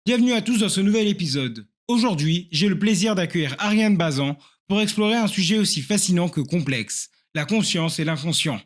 Bienvenue à tous dans ce nouvel épisode. Aujourd'hui, j'ai le plaisir d'accueillir Ariane Bazan pour explorer un sujet aussi fascinant que complexe, la conscience et l'inconscient.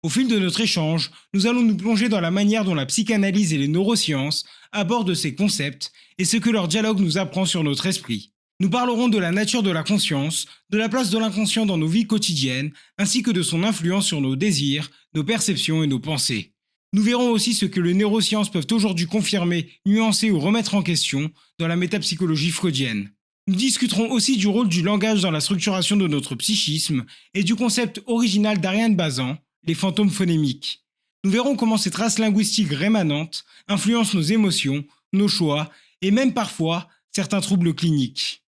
Au fil de notre échange, nous allons nous plonger dans la manière dont la psychanalyse et les neurosciences abordent ces concepts et ce que leur dialogue nous apprend sur notre esprit. Nous parlerons de la nature de la conscience, de la place de l'inconscient dans nos vies quotidiennes, ainsi que de son influence sur nos désirs, nos perceptions et nos pensées. Nous verrons aussi ce que les neurosciences peuvent aujourd'hui confirmer, nuancer ou remettre en question dans la métapsychologie freudienne. Nous discuterons aussi du rôle du langage dans la structuration de notre psychisme et du concept original d'Ariane Bazan, les fantômes phonémiques. Nous verrons comment ces traces linguistiques rémanentes influencent nos émotions, nos choix et même parfois certains troubles cliniques.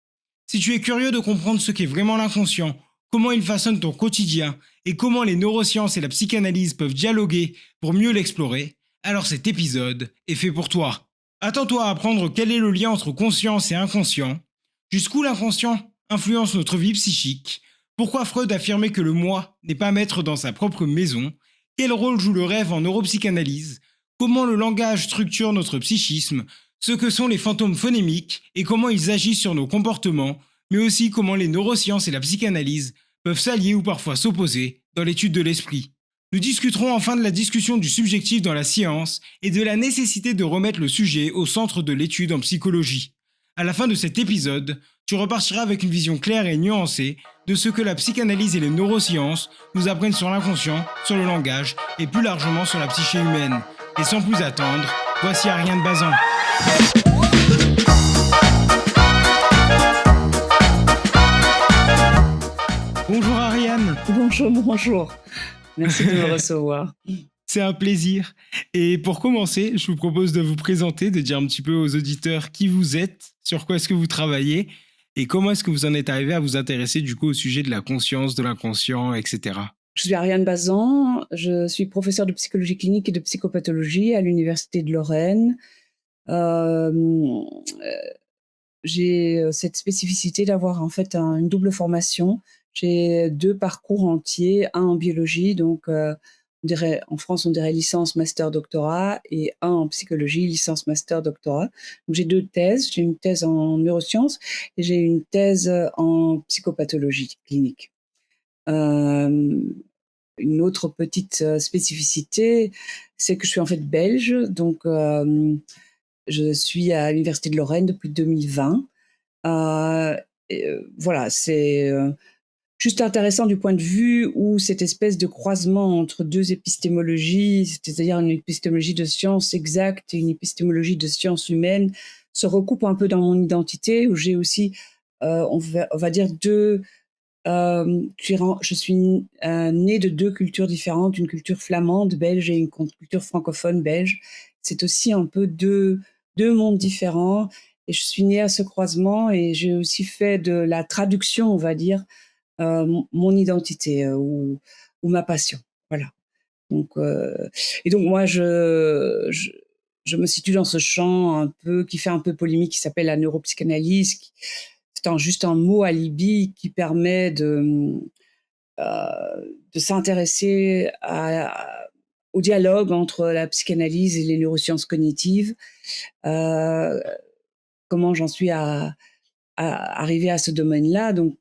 Si tu es curieux de comprendre ce qu'est vraiment l'inconscient, comment il façonne ton quotidien et comment les neurosciences et la psychanalyse peuvent dialoguer pour mieux l'explorer, alors cet épisode est fait pour toi. Attends-toi à apprendre quel est le lien entre conscience et inconscient, jusqu'où l'inconscient influence notre vie psychique, pourquoi Freud affirmait que le moi n'est pas maître dans sa propre maison, quel rôle joue le rêve en neuropsychanalyse, comment le langage structure notre psychisme, ce que sont les fantômes phonémiques et comment ils agissent sur nos comportements, mais aussi comment les neurosciences et la psychanalyse peuvent s'allier ou parfois s'opposer dans l'étude de l'esprit. Nous discuterons enfin de la discussion du subjectif dans la science et de la nécessité de remettre le sujet au centre de l'étude en psychologie. À la fin de cet épisode, tu repartiras avec une vision claire et nuancée de ce que la psychanalyse et les neurosciences nous apprennent sur l'inconscient, sur le langage et plus largement sur la psyché humaine. Et sans plus attendre, voici Ariane Bazan. Bonjour Ariane. Bonjour, bonjour. Merci de me recevoir. C'est un plaisir. Et pour commencer, je vous propose de vous présenter, de dire un petit peu aux auditeurs qui vous êtes, sur quoi est-ce que vous travaillez et comment est-ce que vous en êtes arrivé à vous intéresser du coup au sujet de la conscience, de l'inconscient, etc. Je suis Ariane Bazan, je suis professeure de psychologie clinique et de psychopathologie à l'Université de Lorraine. Euh, j'ai cette spécificité d'avoir en fait une double formation. J'ai 2 parcours entiers, un en biologie, donc on dirait, en France on dirait licence, master, doctorat, et un en psychologie, licence, master, doctorat. Donc j'ai 2 thèses, j'ai une thèse en neurosciences et j'ai une thèse en psychopathologie clinique. Euh, une autre petite spécificité, c'est que je suis en fait belge, donc je suis à l'Université de Lorraine depuis 2020. Voilà, c'est juste intéressant du point de vue où cette espèce de croisement entre 2 épistémologies, c'est-à-dire une épistémologie de sciences exactes et une épistémologie de sciences humaines, se recoupe un peu dans mon identité, où j'ai aussi, on va dire 2, je suis née de 2 cultures différentes, une culture flamande belge et une culture francophone belge. C'est aussi un peu deux mondes différents, et je suis née à ce croisement, et j'ai aussi fait de la traduction, on va dire, mon identité, ou ma passion. Voilà. Donc, et donc moi, je me situe dans ce champ un peu qui fait un peu polémique, qui s'appelle la neuropsychanalyse. C'est juste un mot alibi qui permet de s'intéresser au dialogue entre la psychanalyse et les neurosciences cognitives. Euh, Comment j'en suis arrivée à ce domaine-là. Donc,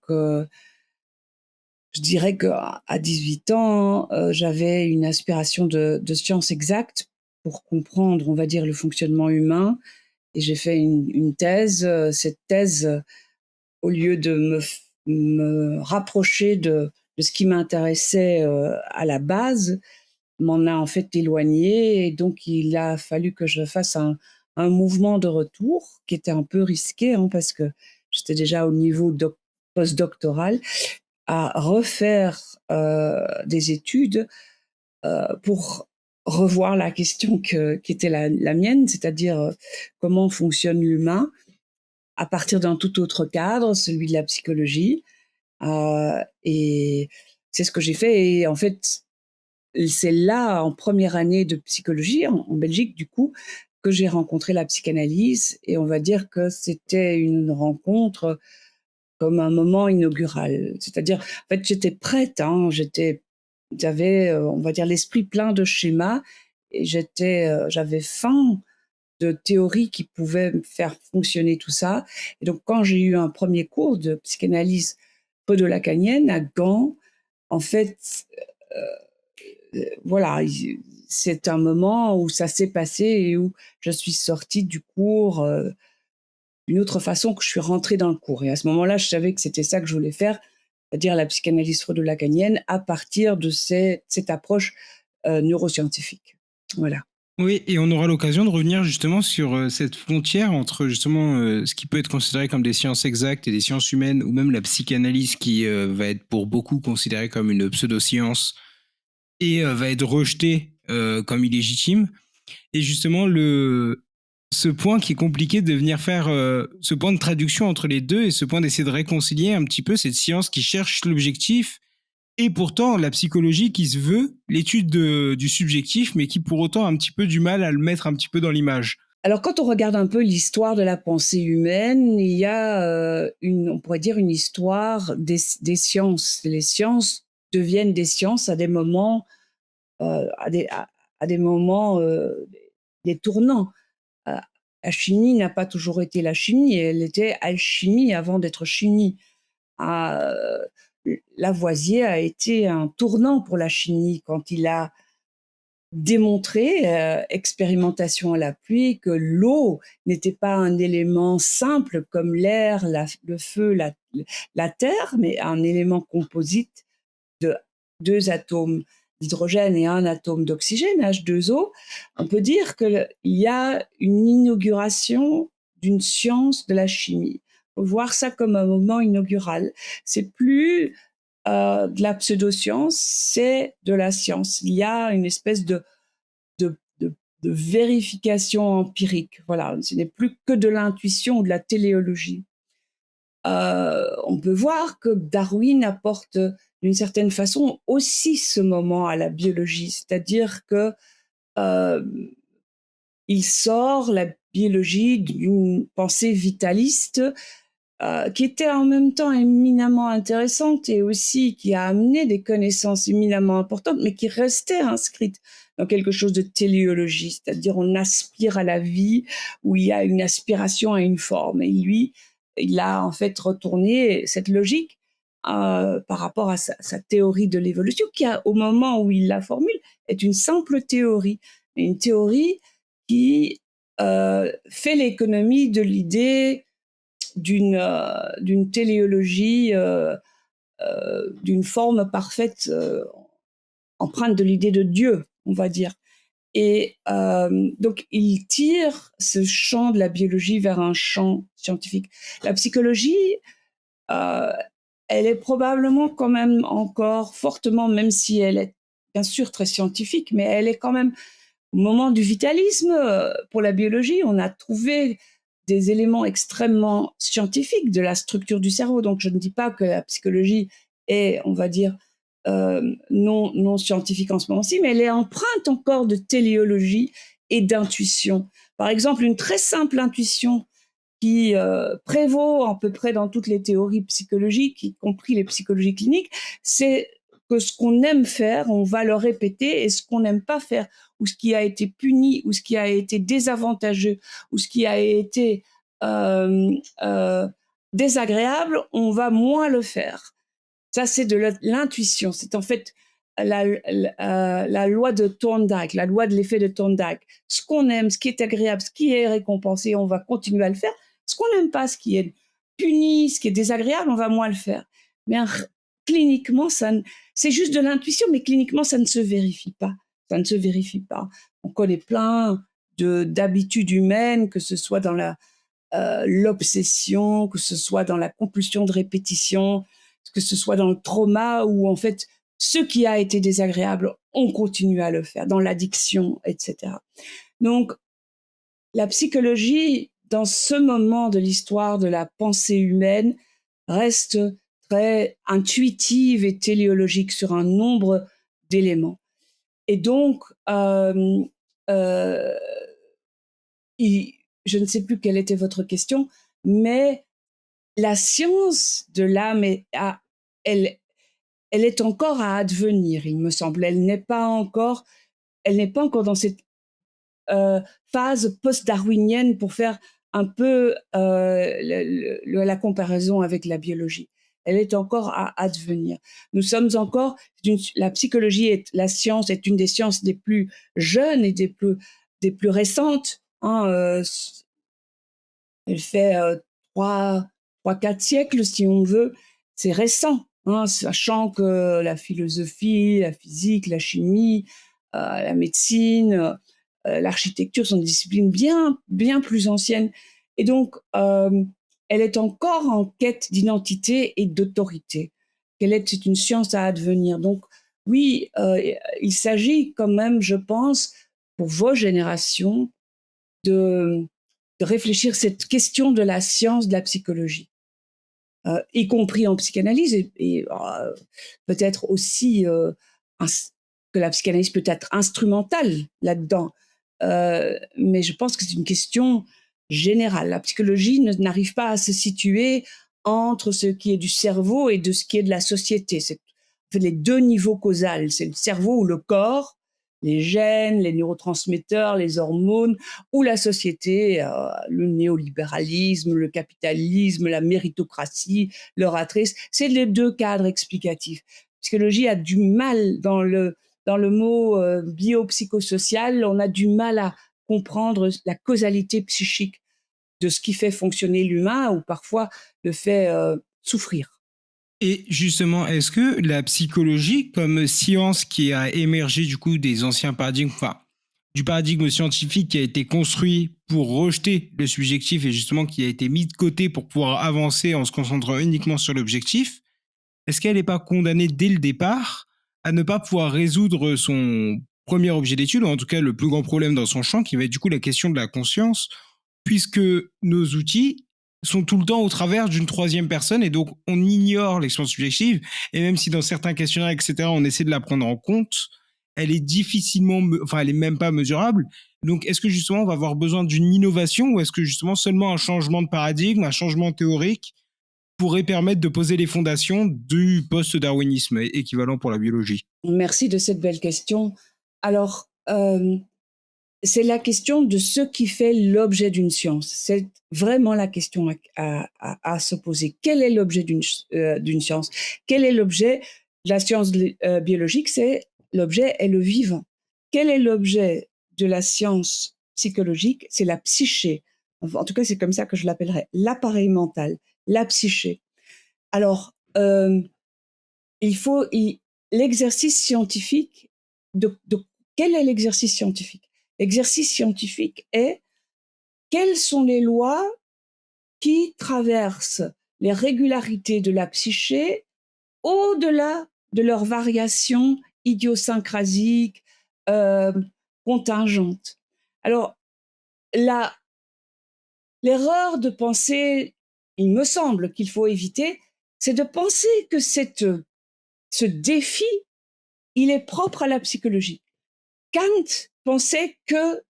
je dirais qu'à 18 ans, j'avais une aspiration de sciences exactes pour comprendre, on va dire, le fonctionnement humain. Et j'ai fait une thèse. Cette thèse, au lieu de me rapprocher de ce qui m'intéressait à la base, m'en a en fait éloignée. Et donc, il a fallu que je fasse un mouvement de retour qui était un peu risqué, hein, parce que j'étais déjà au niveau postdoctoral, à refaire des études pour revoir la question qui était la mienne, c'est-à-dire comment fonctionne l'humain à partir d'un tout autre cadre, celui de la psychologie. Et c'est ce que j'ai fait. Et en fait, c'est là, en première année de psychologie, en Belgique, du coup, que j'ai rencontré la psychanalyse. Et on va dire que c'était une rencontre comme un moment inaugural. C'est-à-dire, en fait, j'étais prête, hein, j'avais, on va dire, l'esprit plein de schémas, et j'avais faim de théories qui pouvaient faire fonctionner tout ça. Et donc, quand j'ai eu un premier cours de psychanalyse freudo-lacanienne à Gand, en fait, voilà, c'est un moment où ça s'est passé et où je suis sortie du cours d'une autre façon, que je suis rentrée dans le cours. Et à ce moment-là, je savais que c'était ça que je voulais faire, c'est-à-dire la psychanalyse freudo-lacanienne à partir de cette approche neuroscientifique. Voilà. Oui, et on aura l'occasion de revenir justement sur cette frontière entre justement ce qui peut être considéré comme des sciences exactes et des sciences humaines, ou même la psychanalyse qui va être pour beaucoup considérée comme une pseudo-science et va être rejetée comme illégitime. Et justement, ce point qui est compliqué de venir faire ce point de traduction entre les deux et ce point d'essayer de réconcilier un petit peu cette science qui cherche l'objectif et pourtant la psychologie qui se veut l'étude du subjectif, mais qui pour autant a un petit peu du mal à le mettre un petit peu dans l'image. Alors, quand on regarde un peu l'histoire de la pensée humaine, il y a on pourrait dire une histoire des sciences. Les sciences deviennent des sciences à des moments, à des moments, des tournants. Euh, la chimie n'a pas toujours été la chimie, elle était alchimie avant d'être chimie. Euh, Lavoisier a été un tournant pour la chimie quand il a démontré, expérimentation à l'appui, que l'eau n'était pas un élément simple comme l'air, le feu, la terre, mais un élément composite de deux atomes d'hydrogène et un atome d'oxygène, H2O. On peut dire qu'il y a une inauguration d'une science de la chimie. Il faut voir ça comme un moment inaugural. C'est plus de la pseudoscience, c'est de la science. Il y a une espèce de, de, de vérification empirique. Voilà, ce n'est plus que de l'intuition ou de la téléologie. On peut voir que Darwin apporte d'une certaine façon aussi ce moment à la biologie, c'est-à-dire que euh, il sort la biologie d'une pensée vitaliste qui était en même temps éminemment intéressante et aussi qui a amené des connaissances éminemment importantes, mais qui restait inscrite dans quelque chose de téléologie, c'est-à-dire on aspire à la vie, où il y a une aspiration à une forme. Et lui, il a en fait retourné cette logique par rapport à sa théorie de l'évolution, qui, au moment où il la formule, est une simple théorie, mais une théorie qui fait l'économie de l'idée d'une téléologie, d'une forme parfaite, empreinte de l'idée de Dieu, on va dire. Et donc, il tire ce champ de la biologie vers un champ scientifique. La psychologie, euh, elle est probablement quand même encore fortement, même si elle est bien sûr très scientifique, mais elle est quand même au moment du vitalisme, pour la biologie, on a trouvé des éléments extrêmement scientifiques de la structure du cerveau. Donc, je ne dis pas que la psychologie est, on va dire, non scientifique en ce moment-ci, mais elle est empreinte encore de téléologie et d'intuition. Par exemple, une très simple intuition qui prévaut à peu près dans toutes les théories psychologiques, y compris les psychologies cliniques, c'est que ce qu'on aime faire, on va le répéter, et ce qu'on n'aime pas faire, ou ce qui a été puni, ou ce qui a été désavantageux, ou ce qui a été euh, euh, désagréable, on va moins le faire. Ça, c'est de l'intuition. C'est en fait la loi de Thorndike, la loi de l'effet de Thorndike. Ce qu'on aime, ce qui est agréable, ce qui est récompensé, on va continuer à le faire. Ce qu'on n'aime pas, ce qui est puni, ce qui est désagréable, on va moins le faire. Mais cliniquement, c'est juste de l'intuition, mais cliniquement, ça ne se vérifie pas. Ça ne se vérifie pas. On connaît plein d'habitudes humaines, que ce soit dans l'obsession, que ce soit dans la compulsion de répétition, que ce soit dans le trauma, où en fait, ce qui a été désagréable, on continue à le faire, dans l'addiction, etc. Donc, la psychologie, dans ce moment de l'histoire de la pensée humaine, reste très intuitive et téléologique sur un nombre d'éléments. Et donc, euh, je ne sais plus quelle était votre question, mais la science de l'âme, elle, elle est encore à advenir, il me semble. Elle n'est pas encore dans cette phase post-darwinienne pour faire un peu la comparaison avec la biologie. Elle est encore à advenir. Nous sommes encore, la psychologie, la science est une des sciences des plus jeunes et des plus récentes. Hein, elle fait 4 siècles, si on veut. C'est récent, hein, sachant que la philosophie, la physique, la chimie, la médecine, l'architecture sont des disciplines bien plus anciennes. Et donc, elle est encore en quête d'identité et d'autorité. C'est une science à advenir. Donc, oui, il s'agit quand même, je pense, pour vos générations, de réfléchir cette question de la science, de la psychologie, y compris en psychanalyse et peut-être aussi que la psychanalyse peut être instrumentale là-dedans. Mais je pense que c'est une question générale. La psychologie n'arrive pas à se situer entre ce qui est du cerveau et de ce qui est de la société. C'est les deux niveaux causaux. C'est le cerveau ou le corps, les gènes, les neurotransmetteurs, les hormones, ou la société, le néolibéralisme, le capitalisme, la méritocratie, l'oratrice. C'est les deux cadres explicatifs. La psychologie a du mal dans le mot biopsychosocial, on a du mal à comprendre la causalité psychique de ce qui fait fonctionner l'humain ou parfois le fait souffrir. Et justement, est-ce que la psychologie, comme science qui a émergé du coup des anciens paradigmes, enfin, du paradigme scientifique qui a été construit pour rejeter le subjectif et justement qui a été mis de côté pour pouvoir avancer en se concentrant uniquement sur l'objectif, est-ce qu'elle n'est pas condamnée dès le départ à ne pas pouvoir résoudre son premier objet d'étude, ou en tout cas le plus grand problème dans son champ, qui va être du coup la question de la conscience, puisque nos outils sont tout le temps au travers d'une troisième personne et donc on ignore l'expérience subjective, et même si dans certains questionnaires, etc., on essaie de la prendre en compte, elle est difficilement, enfin elle est même pas mesurable. Donc est-ce que justement on va avoir besoin d'une innovation, ou est-ce que justement seulement un changement de paradigme, un changement théorique pourrait permettre de poser les fondations du post-darwinisme équivalent pour la biologie? Merci de cette belle question. Alors, c'est la question de ce qui fait l'objet d'une science. C'est vraiment la question à se poser. Quel est l'objet d'une science? Quel est l'objet de la science biologique? C'est l'objet est le vivant. Quel est l'objet de la science psychologique? C'est la psyché. En tout cas, c'est comme ça que je l'appellerais. L'appareil mental, la psyché. Alors, l'exercice scientifique, quel est l'exercice scientifique? L'exercice scientifique est quelles sont les lois qui traversent les régularités de la psyché au-delà de leurs variations idiosyncrasiques, euh, contingentes. Alors, l'erreur de penser, il me semble qu'il faut éviter, c'est de penser que ce défi, il est propre à la psychologie. Kant pensait que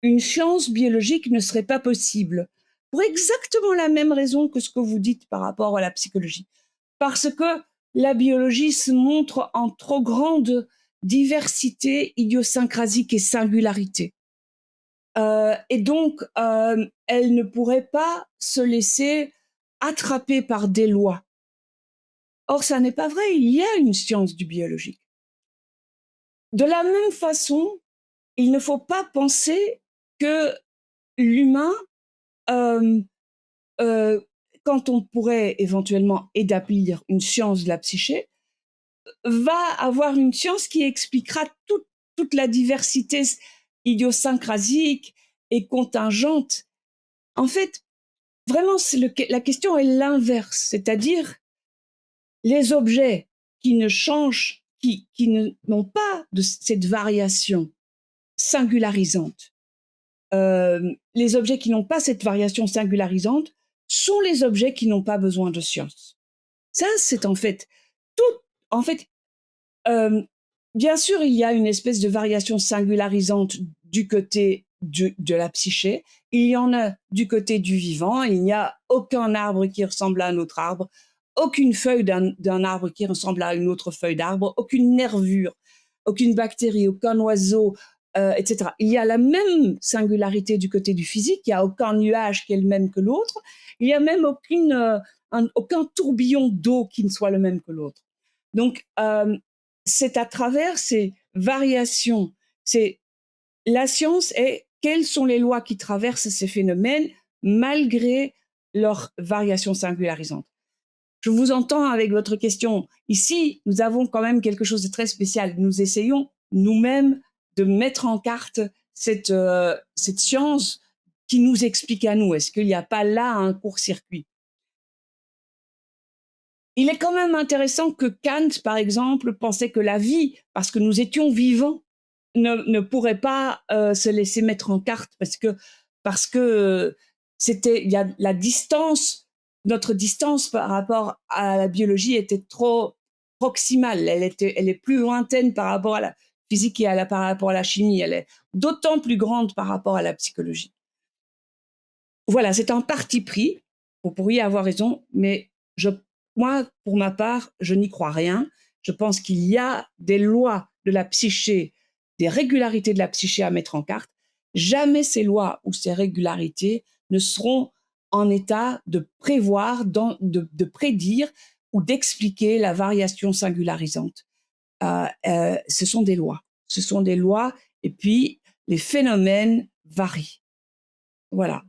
une science biologique ne serait pas possible, pour exactement la même raison que ce que vous dites par rapport à la psychologie. Parce que la biologie se montre en trop grande diversité idiosyncrasique et singularité. Et donc, elle ne pourrait pas se laisser attraper par des lois. Or, ça n'est pas vrai, il y a une science du biologique. De la même façon, il ne faut pas penser que l'humain, euh, euh, quand on pourrait éventuellement établir une science de la psyché, va avoir une science qui expliquera toute la diversité idiosyncrasique et contingente. En fait, vraiment, la question est l'inverse, c'est-à-dire les objets qui ne changent, qui n'ont pas de cette variation singularisante. Les objets qui n'ont pas cette variation singularisante sont les objets qui n'ont pas besoin de science. Ça, c'est en fait tout. En fait, bien sûr, il y a une espèce de variation singularisante du côté de la psyché. Il y en a du côté du vivant. Il n'y a aucun arbre qui ressemble à un autre arbre, aucune feuille d'un arbre qui ressemble à une autre feuille d'arbre, aucune nervure, aucune bactérie, aucun oiseau, etc. Il y a la même singularité du côté du physique, il n'y a aucun nuage qui est le même que l'autre, il n'y a même aucun tourbillon d'eau qui ne soit le même que l'autre. Donc, c'est à travers ces variations, c'est la science est quelles sont les lois qui traversent ces phénomènes malgré leurs variations singularisantes. Je vous entends avec votre question. Ici, nous avons quand même quelque chose de très spécial. Nous essayons nous-mêmes de mettre en carte cette science qui nous explique à nous. Est-ce qu'il n'y a pas là un court-circuit? Il est quand même intéressant que Kant, par exemple, pensait que la vie, parce que nous étions vivants, ne pourrait pas se laisser mettre en carte parce que il y a la distance, notre distance par rapport à la biologie était trop proximale, elle est plus lointaine par rapport à la physique et par rapport à la chimie, elle est d'autant plus grande par rapport à la psychologie. Voilà, c'est un parti pris, vous pourriez avoir raison, mais moi, pour ma part, je n'y crois rien. Je pense qu'il y a des lois de la psyché, des régularités de la psyché à mettre en carte. Jamais ces lois ou ces régularités ne seront en état de prévoir, de prédire ou d'expliquer la variation singularisante. Ce sont des lois. Ce sont des lois et puis les phénomènes varient. Voilà.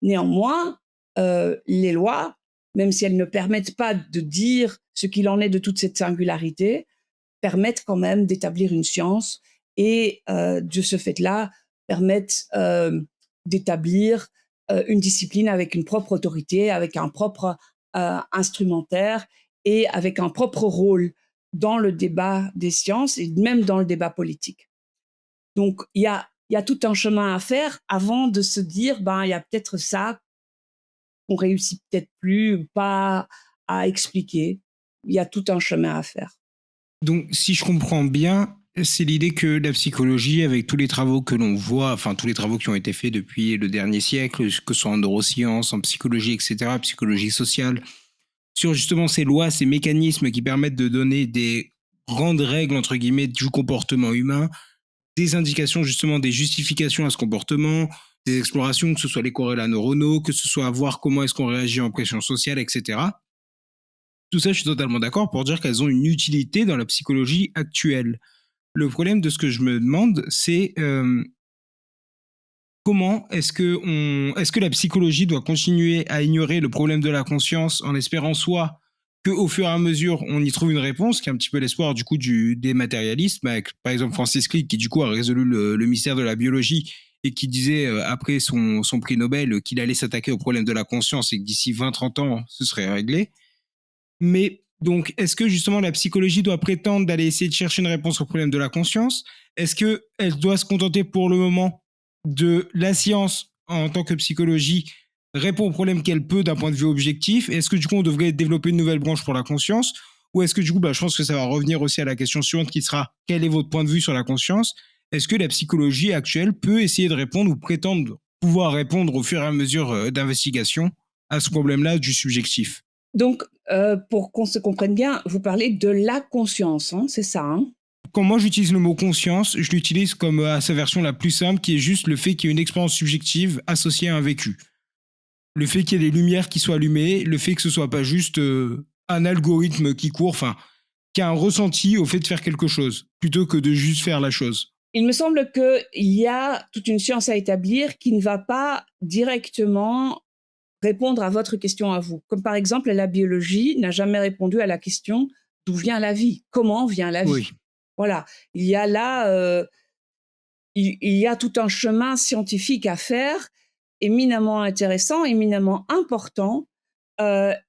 Néanmoins, les lois, même si elles ne permettent pas de dire ce qu'il en est de toute cette singularité, permettent quand même d'établir une science et de ce fait-là, permettent d'établir une discipline avec une propre autorité, avec un propre instrumentaire et avec un propre rôle dans le débat des sciences et même dans le débat politique. Donc, il y a tout un chemin à faire avant de se dire, ben, il y a peut-être ça qu'on réussit peut-être plus pas à expliquer. Il y a tout un chemin à faire. Donc, si je comprends bien, c'est l'idée que la psychologie, avec tous les travaux que l'on voit, enfin tous les travaux qui ont été faits depuis le dernier siècle, que ce soit en neurosciences, en psychologie, etc., psychologie sociale, sur justement ces lois, ces mécanismes qui permettent de donner des grandes règles, entre guillemets, du comportement humain, des indications, justement, des justifications à ce comportement, des explorations, que ce soit les corrélats neuronaux, que ce soit à voir comment est-ce qu'on réagit en pression sociale, etc. Tout ça, je suis totalement d'accord pour dire qu'elles ont une utilité dans la psychologie actuelle. Le problème de ce que je me demande, c'est comment est-ce que la psychologie doit continuer à ignorer le problème de la conscience en espérant soit qu'au fur et à mesure on y trouve une réponse, qui est un petit peu l'espoir du coup des matérialistes, avec par exemple Francis Crick qui du coup a résolu le mystère de la biologie et qui disait après son prix Nobel qu'il allait s'attaquer au problème de la conscience et que d'ici 20-30 ans ce serait réglé. Mais donc, est-ce que justement la psychologie doit prétendre d'aller essayer de chercher une réponse au problème de la conscience? Est-ce qu'elle doit se contenter pour le moment de la science en tant que psychologie répond aux problèmes qu'elle peut d'un point de vue objectif? Est-ce que du coup on devrait développer une nouvelle branche pour la conscience? Ou est-ce que du coup, je pense que ça va revenir aussi à la question suivante qui sera quel est votre point de vue sur la conscience? Est-ce que la psychologie actuelle peut essayer de répondre ou prétendre pouvoir répondre au fur et à mesure d'investigation à ce problème-là du subjectif? Donc, pour qu'on se comprenne bien, vous parlez de la conscience, hein, c'est ça, hein? Quand moi j'utilise le mot conscience, je l'utilise comme à sa version la plus simple, qui est juste le fait qu'il y ait une expérience subjective associée à un vécu. Le fait qu'il y ait des lumières qui soient allumées, le fait que ce soit pas juste un algorithme qui court, enfin, qui a un ressenti au fait de faire quelque chose, plutôt que de juste faire la chose. Il me semble qu'il y a toute une science à établir qui ne va pas directement répondre à votre question à vous. Comme par exemple, la biologie n'a jamais répondu à la question d'où vient la vie, comment vient la Oui. vie. Voilà, il y a là, il y a tout un chemin scientifique à faire, éminemment intéressant, éminemment important, mais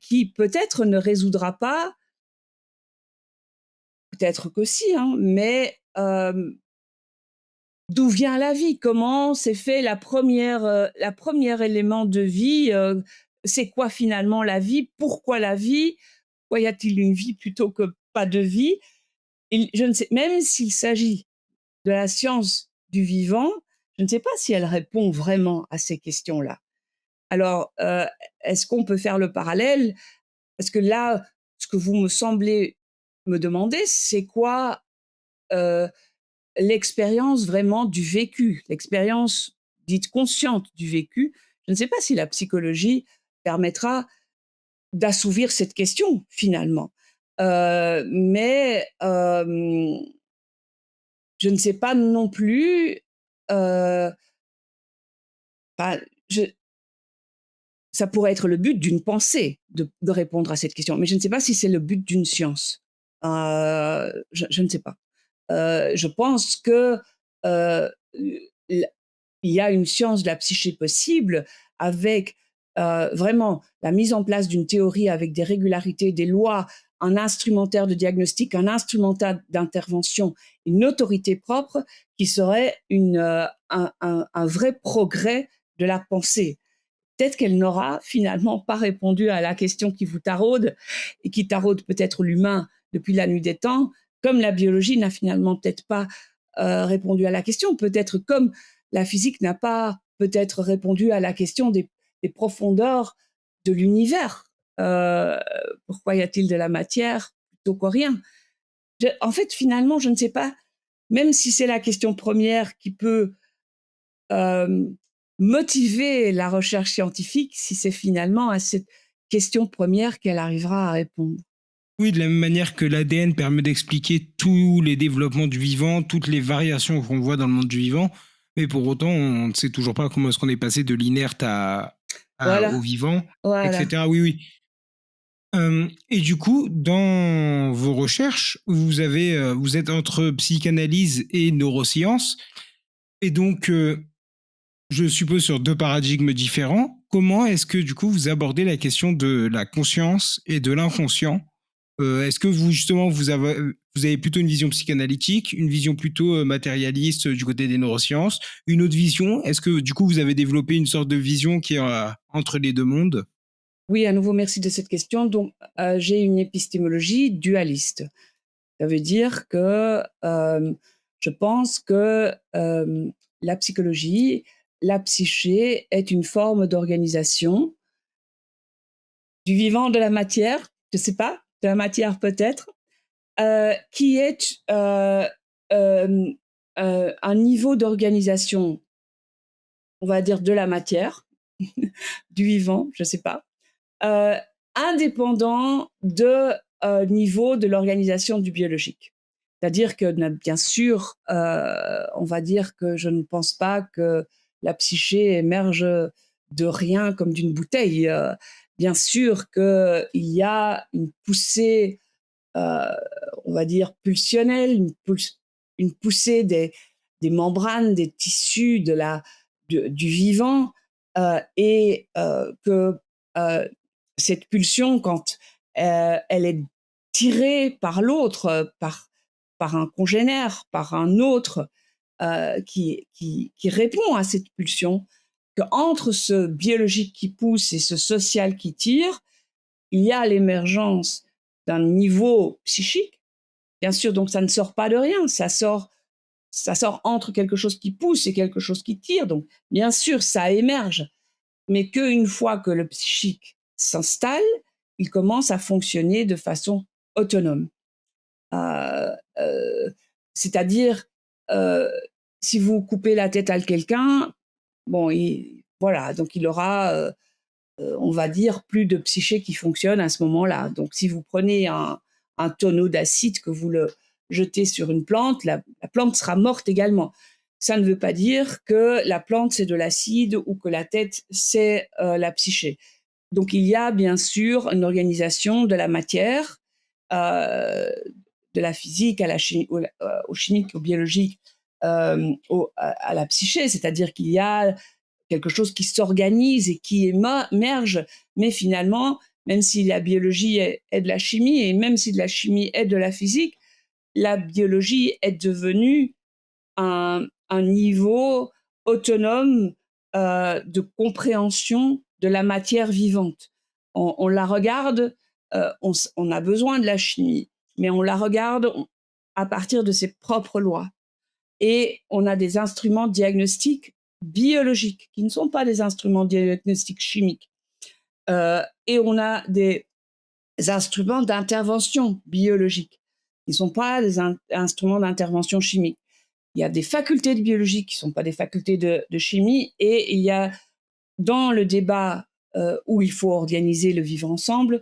qui peut-être ne résoudra pas, peut-être que si, hein, mais d'où vient la vie? Comment s'est fait la première élément de vie? C'est quoi finalement la vie? Pourquoi la vie? Pourquoi y a-t-il une vie plutôt que pas de vie? Et je ne sais, même s'il s'agit de la science du vivant, je ne sais pas si elle répond vraiment à ces questions-là. Alors, est-ce qu'on peut faire le parallèle? Parce que là, ce que vous me semblez me demander, c'est quoi heu, l'expérience vraiment du vécu, l'expérience dite consciente du vécu. Je ne sais pas si la psychologie permettra d'assouvir cette question finalement. Mais je ne sais pas non plus, enfin, je ça pourrait être le but d'une pensée de répondre à cette question, mais je ne sais pas si c'est le but d'une science. Je ne sais pas. Je pense que, heu, l il y a une science de la psyché possible avec, vraiment la mise en place d'une théorie avec des régularités, des lois, un instrumentaire de diagnostic, un instrumentaire d'intervention, une autorité propre qui serait un vrai progrès de la pensée. Peut-être qu'elle n'aura finalement pas répondu à la question qui vous taraude et qui taraude peut-être l'humain depuis la nuit des temps, comme la biologie n'a finalement peut-être pas répondu à la question, peut-être comme la physique n'a pas peut-être répondu à la question des profondeurs de l'univers. Euh, Pourquoi y a-t-il de la matière plutôt que rien? En fait, finalement, je ne sais pas, même si c'est la question première qui peut euh, motiver la recherche scientifique, si c'est finalement à cette question première qu'elle arrivera à répondre. Oui, de la même manière que l'ADN permet d'expliquer tous les développements du vivant, toutes les variations qu'on voit dans le monde du vivant, mais pour autant, on ne sait toujours pas comment est-ce qu'on est passé de l'inerte au Voilà, vivant, voilà. etc. Oui, oui. Et du coup, dans vos recherches, vous êtes entre psychanalyse et neurosciences, et donc, je suppose sur deux paradigmes différents. Comment est-ce que du coup vous abordez la question de la conscience et de l'inconscient? Est-ce que vous justement vous avez plutôt une vision psychanalytique, une vision plutôt matérialiste du côté des neurosciences, une autre vision? Est-ce que du coup vous avez développé une sorte de vision qui est entre les deux mondes? Oui, à nouveau, merci de cette question. Donc, j'ai une épistémologie dualiste. Ça veut dire que je pense que la psychologie, la psyché est une forme d'organisation du vivant, de la matière, je ne sais pas, de la matière peut-être, qui est un niveau d'organisation, on va dire, de la matière, du vivant, je ne sais pas, euh, indépendant de niveau de l'organisation du biologique. C'est-à-dire que, bien sûr, on va dire que je ne pense pas que la psyché émerge de rien comme d'une bouteille. Bien sûr qu'il y a une poussée, euh, on va dire, pulsionnelle, une poussée des membranes, des tissus du vivant, et que euh, cette pulsion, quand elle est tirée par l'autre, par un congénère, par un autre qui répond à cette pulsion, qu'entre ce biologique qui pousse et ce social qui tire, il y a l'émergence d'un niveau psychique. Bien sûr, donc ça ne sort pas de rien, ça sort entre quelque chose qui pousse et quelque chose qui tire. Donc, bien sûr, ça émerge, mais qu'une fois que le psychique s'installe, il commence à fonctionner de façon autonome. Euh, euh, C'est-à-dire, euh, si vous coupez la tête à quelqu'un, bon, voilà, donc il aura, on va dire, plus de psyché qui fonctionne à ce moment-là. Donc, si vous prenez un tonneau d'acide que vous le jetez sur une plante, la plante sera morte également. Ça ne veut pas dire que la plante, c'est de l'acide ou que la tête, c'est la psyché. Donc, il y a bien sûr une organisation de la matière, euh, de la physique à la chimie, au chimique, au biologique, à la psyché, c'est-à-dire qu'il y a quelque chose qui s'organise et qui émerge, mais finalement, même si la biologie est de la chimie et même si de la chimie est de la physique, la biologie est devenue un niveau autonome de compréhension de la matière vivante. On la regarde, on a besoin de la chimie, mais on la regarde à partir de ses propres lois. Et on a des instruments diagnostiques biologiques qui ne sont pas des instruments diagnostiques chimiques. Et on a des instruments d'intervention biologique. Ils ne sont pas des instruments d'intervention chimique. Il y a des facultés de biologie qui ne sont pas des facultés de chimie, et il y a dans le débat où il faut organiser le vivre ensemble,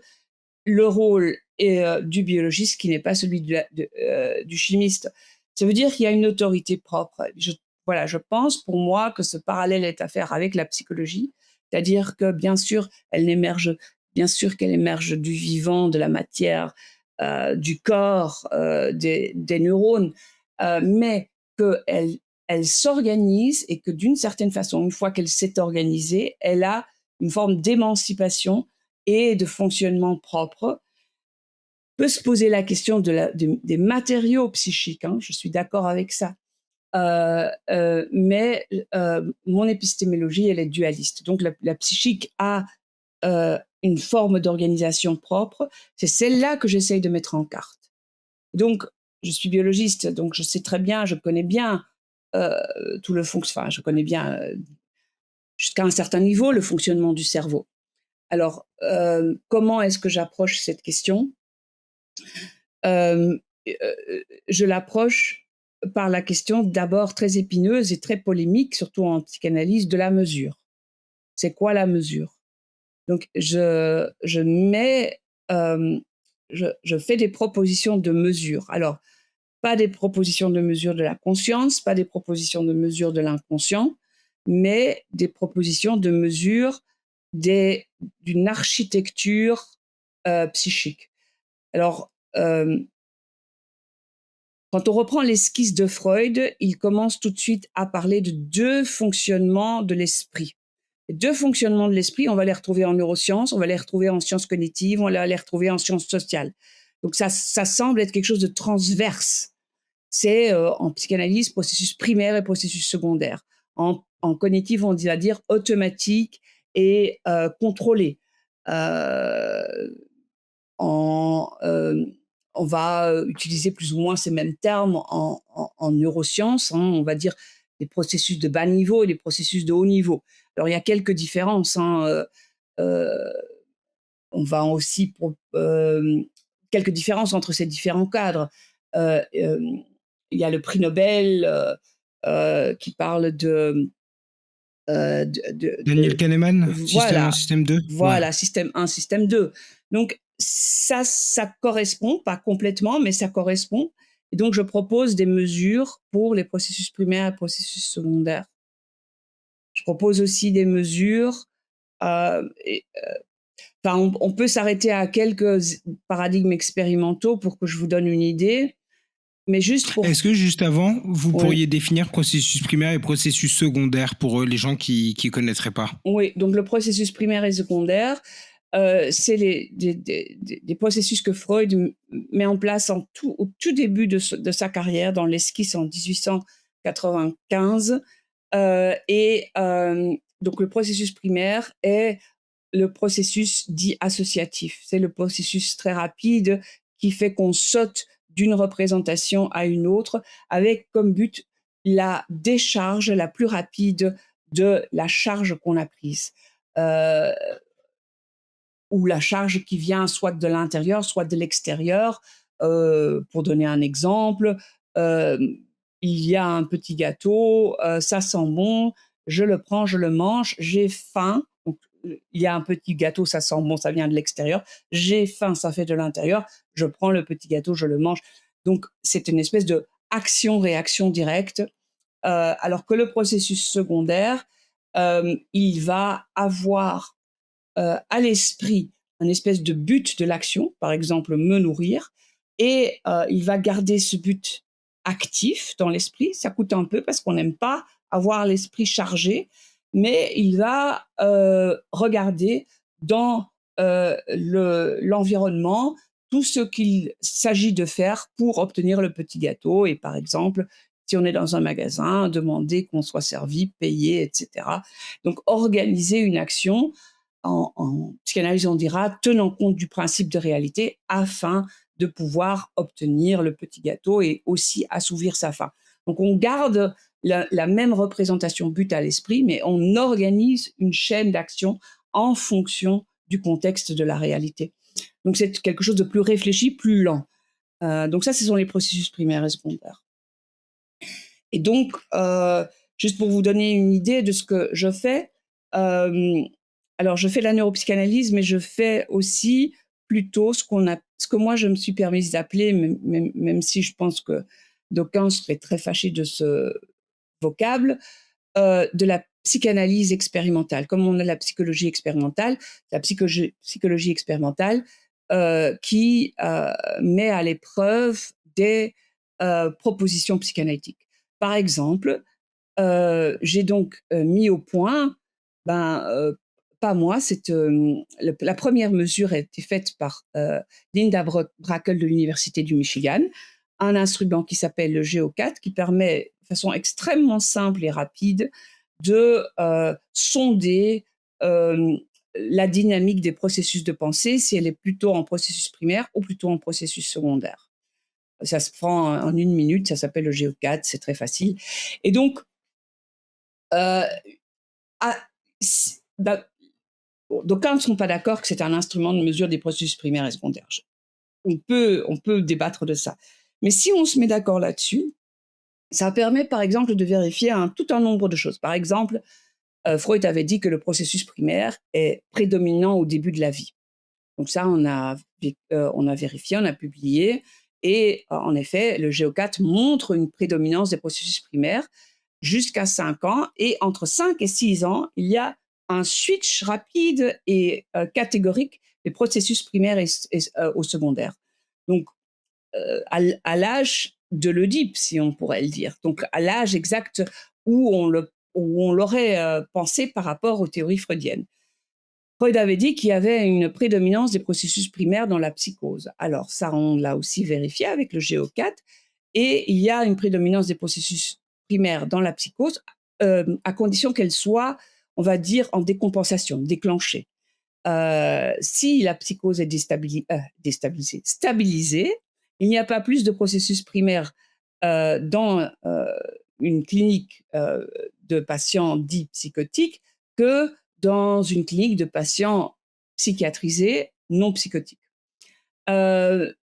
le rôle du biologiste qui n'est pas celui du chimiste. Ça veut dire qu'il y a une autorité propre. Je pense pour moi que ce parallèle est à faire avec la psychologie, c'est-à-dire que bien sûr qu'elle émerge du vivant, de la matière, du corps, des neurones, mais qu'elle s'organise, et que d'une certaine façon, une fois qu'elle s'est organisée, elle a une forme d'émancipation et de fonctionnement propre. Peut se poser la question des matériaux psychiques, hein, je suis d'accord avec ça. Mais mon épistémologie, elle est dualiste. Donc la psychique a une forme d'organisation propre. C'est celle-là que j'essaye de mettre en carte. Donc, je suis biologiste, donc je sais très bien, je connais bien tout le fonctionnement, je connais bien jusqu'à un certain niveau le fonctionnement du cerveau. Alors, comment est-ce que j'approche cette question ? euh, je l'approche par la question d'abord très épineuse et très polémique, surtout en psychanalyse, de la mesure. C'est quoi la mesure ? Donc, je fais des propositions de mesure. Alors, pas des propositions de mesure de la conscience, pas des propositions de mesure de l'inconscient, mais des propositions de mesure d'une architecture psychique. Alors, quand on reprend l'esquisse de Freud, il commence tout de suite à parler de deux fonctionnements de l'esprit. Les deux fonctionnements de l'esprit, on va les retrouver en neurosciences, on va les retrouver en sciences cognitives, on va les retrouver en sciences sociales. Donc ça semble être quelque chose de transverse. C'est en psychanalyse processus primaire et processus secondaire. En cognitive, on va dire automatique et contrôlé. En on va utiliser plus ou moins ces mêmes termes en neurosciences, hein, on va dire des processus de bas niveau et des processus de haut niveau. Alors il y a quelques différences, hein, on va aussi quelques différences entre ces différents cadres. Il y a le prix Nobel qui parle Daniel Kahneman, système 1, voilà, système 2. Ouais. voilà, système 1, système 2. Donc ça correspond, pas complètement, mais ça correspond. Et donc je propose des mesures pour les processus primaires et processus secondaires. Je propose aussi des mesures, on peut s'arrêter à quelques paradigmes expérimentaux pour que je vous donne une idée, mais juste pour... Est-ce que juste avant, vous Oui. pourriez définir processus primaire et processus secondaire pour les gens qui ne connaîtraient pas ? Oui, donc le processus primaire et secondaire, c'est des processus que Freud met en place au tout début de sa carrière, dans l'esquisse en 1895. Donc le processus primaire est le processus dit associatif. C'est le processus très rapide qui fait qu'on saute d'une représentation à une autre, avec comme but la décharge la plus rapide de la charge qu'on a prise. Ou la charge qui vient soit de l'intérieur, soit de l'extérieur. Pour donner un exemple, il y a un petit gâteau, ça sent bon, je le prends, je le mange, j'ai faim. Donc, il y a un petit gâteau, ça sent bon, ça vient de l'extérieur. J'ai faim, ça fait de l'intérieur. Je prends le petit gâteau, je le mange. Donc, c'est une espèce de action-réaction directe. Alors que le processus secondaire, il va avoir à l'esprit un espèce de but de l'action, par exemple me nourrir, et il va garder ce but actif dans l'esprit. Ça coûte un peu parce qu'on n'aime pas avoir l'esprit chargé, mais il va regarder dans l'environnement tout ce qu'il s'agit de faire pour obtenir le petit gâteau. Et par exemple, si on est dans un magasin, demander qu'on soit servi, payer, etc. Donc organiser une action en psychanalyse, on dira, tenant compte du principe de réalité afin de pouvoir obtenir le petit gâteau et aussi assouvir sa faim. Donc on garde la même représentation but à l'esprit, mais on organise une chaîne d'action en fonction du contexte de la réalité. Donc c'est quelque chose de plus réfléchi, plus lent. Donc ça, ce sont les processus primaires et secondaires. Et donc, juste pour vous donner une idée de ce que je fais, alors je fais de la neuropsychanalyse, mais je fais aussi plutôt ce que moi je me suis permise d'appeler, même si je pense que d'aucuns seraient très fâchés de ce vocable, de la psychanalyse expérimentale. Comme on a la psychologie expérimentale, la psychologie expérimentale qui met à l'épreuve des propositions psychanalytiques. Par exemple, j'ai donc mis au point, ben, pas moi, la première mesure a été faite par Linda Brackel de l'Université du Michigan, un instrument qui s'appelle le Géo4, qui permet de façon extrêmement simple et rapide de sonder la dynamique des processus de pensée, si elle est plutôt en processus primaire ou plutôt en processus secondaire. Ça se prend en 1 minute, ça s'appelle le Géo4, c'est très facile. Et donc, euh, ah, bah, d'aucuns ne sont pas d'accord que c'est un instrument de mesure des processus primaires et secondaires. On peut débattre de ça. Mais si on se met d'accord là-dessus, ça permet par exemple de vérifier tout un nombre de choses. Par exemple, Freud avait dit que le processus primaire est prédominant au début de la vie. Donc ça, on a vérifié, on a publié, et en effet, le Géo4 montre une prédominance des processus primaires jusqu'à 5 ans, et entre 5 et 6 ans, il y a un switch rapide et catégorique des processus primaires au secondaire. Donc, à l'âge de l'Oedipe, si on pourrait le dire. Donc, à l'âge exact où on l'aurait pensé par rapport aux théories freudiennes. Freud avait dit qu'il y avait une prédominance des processus primaires dans la psychose. Alors ça, on l'a aussi vérifié avec le Géo4, et il y a une prédominance des processus primaires dans la psychose, à condition qu'elle soit, on va dire, en décompensation, déclenchée. Si la psychose est stabilisée, il n'y a pas plus de processus primaires dans une clinique de patients dits psychotiques que dans une clinique de patients psychiatrisés non psychotiques. Euh,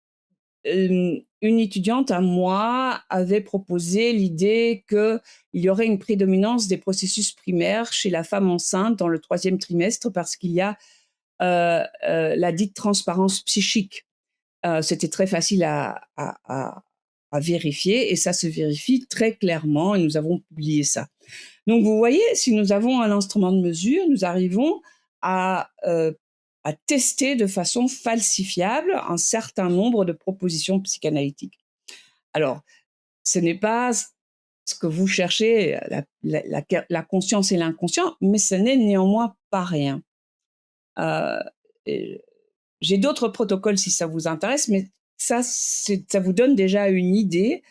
une étudiante à moi avait proposé l'idée qu'il y aurait une prédominance des processus primaires chez la femme enceinte dans le 3e trimestre parce qu'il y a la dite transparence psychique. C'était très facile à vérifier, et ça se vérifie très clairement, et nous avons publié ça. Donc vous voyez, si nous avons un instrument de mesure, nous arrivons à, euh, à tester de façon falsifiable un certain nombre de propositions psychanalytiques. Alors, ce n'est pas ce que vous cherchez, la conscience et l'inconscient, mais ce n'est néanmoins pas rien. Euh, J'ai d'autres protocoles si ça vous intéresse, mais ça vous donne déjà une idée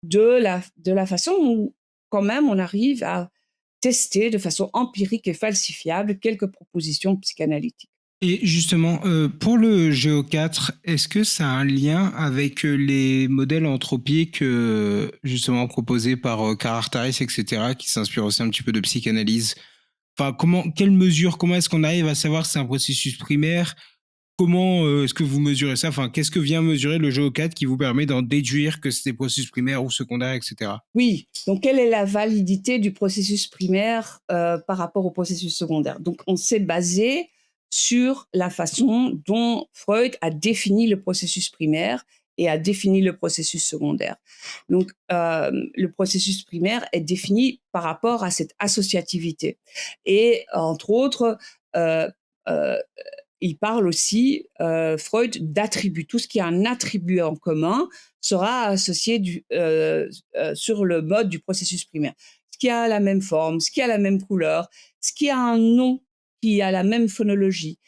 de la façon où, quand même, on arrive à tester de façon empirique et falsifiable quelques propositions psychanalytiques. Et justement, pour le GO4, est-ce que ça a un lien avec les modèles anthropiques justement proposés par Carartaris, etc., qui s'inspirent aussi un petit peu de psychanalyse? Enfin, quelle mesure, comment est-ce qu'on arrive à savoir si c'est un processus primaire? Comment est-ce que vous mesurez ça? Enfin, qu'est-ce que vient mesurer le GO4 qui vous permet d'en déduire que c'est des processus primaires ou secondaires, etc.? Oui, donc quelle est la validité du processus primaire par rapport au processus secondaire? Donc on s'est basé sur la façon dont Freud a défini le processus primaire et a défini le processus secondaire. Donc le processus primaire est défini par rapport à cette associativité. Et entre autres, euh, euh, il parle aussi, Freud, d'attributs. Tout ce qui a un attribut en commun sera associé sur le mode du processus primaire. Ce qui a la même forme, ce qui a la même couleur, ce qui a un nom qui a la même phonologie.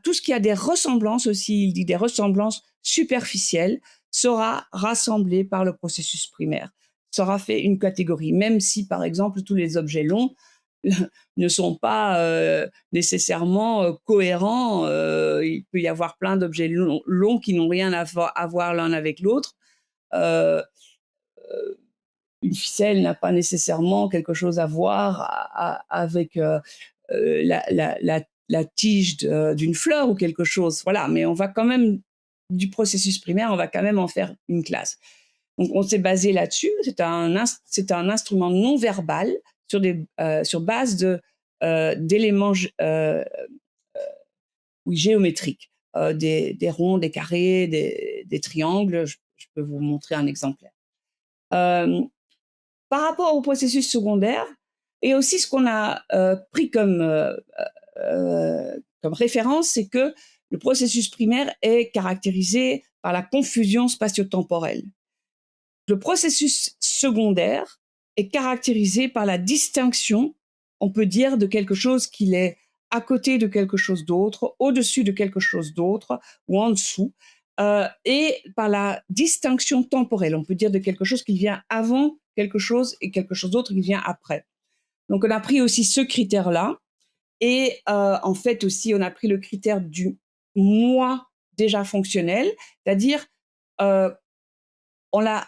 Tout ce qui a des ressemblances aussi, il dit des ressemblances superficielles, sera rassemblé par le processus primaire, sera fait une catégorie, même si, par exemple, tous les objets longs ne sont pas nécessairement cohérents. Il peut y avoir plein d'objets longs qui n'ont rien à voir l'un avec l'autre. Euh, une ficelle n'a pas nécessairement quelque chose à voir avec la tige d'une fleur ou quelque chose. Voilà, mais on va quand même du processus primaire, on va quand même en faire une classe. Donc, on s'est basé là-dessus. C'est un instrument non verbal sur base d'éléments oui, géométriques, des ronds, des carrés, des triangles. Je peux vous montrer un exemplaire. Euh, Par rapport au processus secondaire, et aussi ce qu'on a pris comme référence, c'est que le processus primaire est caractérisé par la confusion spatio-temporelle. Le processus secondaire est caractérisé par la distinction, on peut dire, de quelque chose qu'il est à côté de quelque chose d'autre, au-dessus de quelque chose d'autre ou en dessous, et par la distinction temporelle, on peut dire de quelque chose qui vient avant quelque chose et quelque chose d'autre qui vient après. Donc on a pris aussi ce critère-là, et en fait aussi on a pris le critère du moi déjà fonctionnel, c'est-à-dire euh, on l'a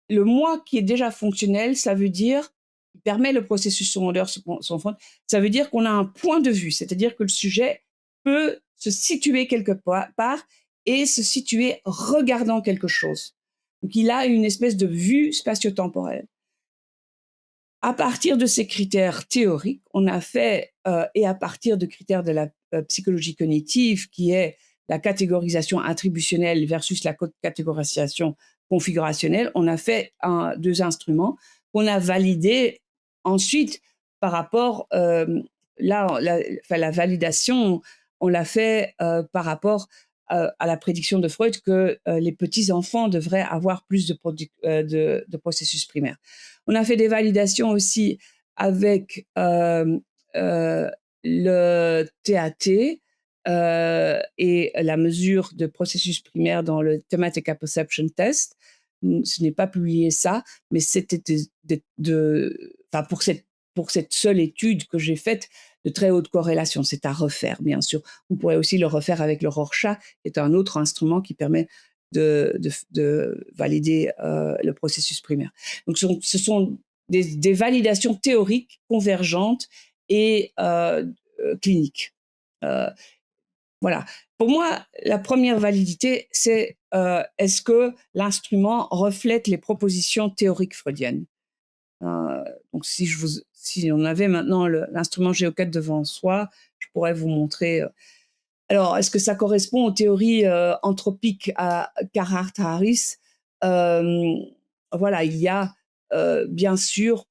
le moi qui est déjà fonctionnel, ça veut dire, qui permet le processus secondaire son fond, ça veut dire qu'on a un point de vue, c'est-à-dire que le sujet peut se situer quelque part et se situer regardant quelque chose. Donc il a une espèce de vue spatio-temporelle. À partir de ces critères théoriques, on a fait, et à partir de critères de la psychologie cognitive, qui est la catégorisation attributionnelle versus la catégorisation configurationnelle, on a fait deux instruments qu'on a validés ensuite par rapport, la validation, on l'a fait par rapport à la prédiction de Freud que les petits-enfants devraient avoir plus de processus primaires. On a fait des validations aussi avec le TAT et la mesure de processus primaire dans le Thematic Apperception Test. Ce n'est pas publié ça, mais c'était pour cette seule étude que j'ai faite, de très haute corrélation. C'est à refaire, bien sûr. Vous pourrez aussi le refaire avec le Rorschach, qui est un autre instrument qui permet de valider le processus primaire. Donc, ce sont des validations théoriques convergentes et cliniques. Voilà. Pour moi, la première validité, c'est est-ce que l'instrument reflète les propositions théoriques freudiennes. Donc, si on avait maintenant l'instrument Géocat devant soi, je pourrais vous montrer. Alors, est-ce que ça correspond aux théories anthropiques à Carhart-Harris? Voilà, il y a bien sûr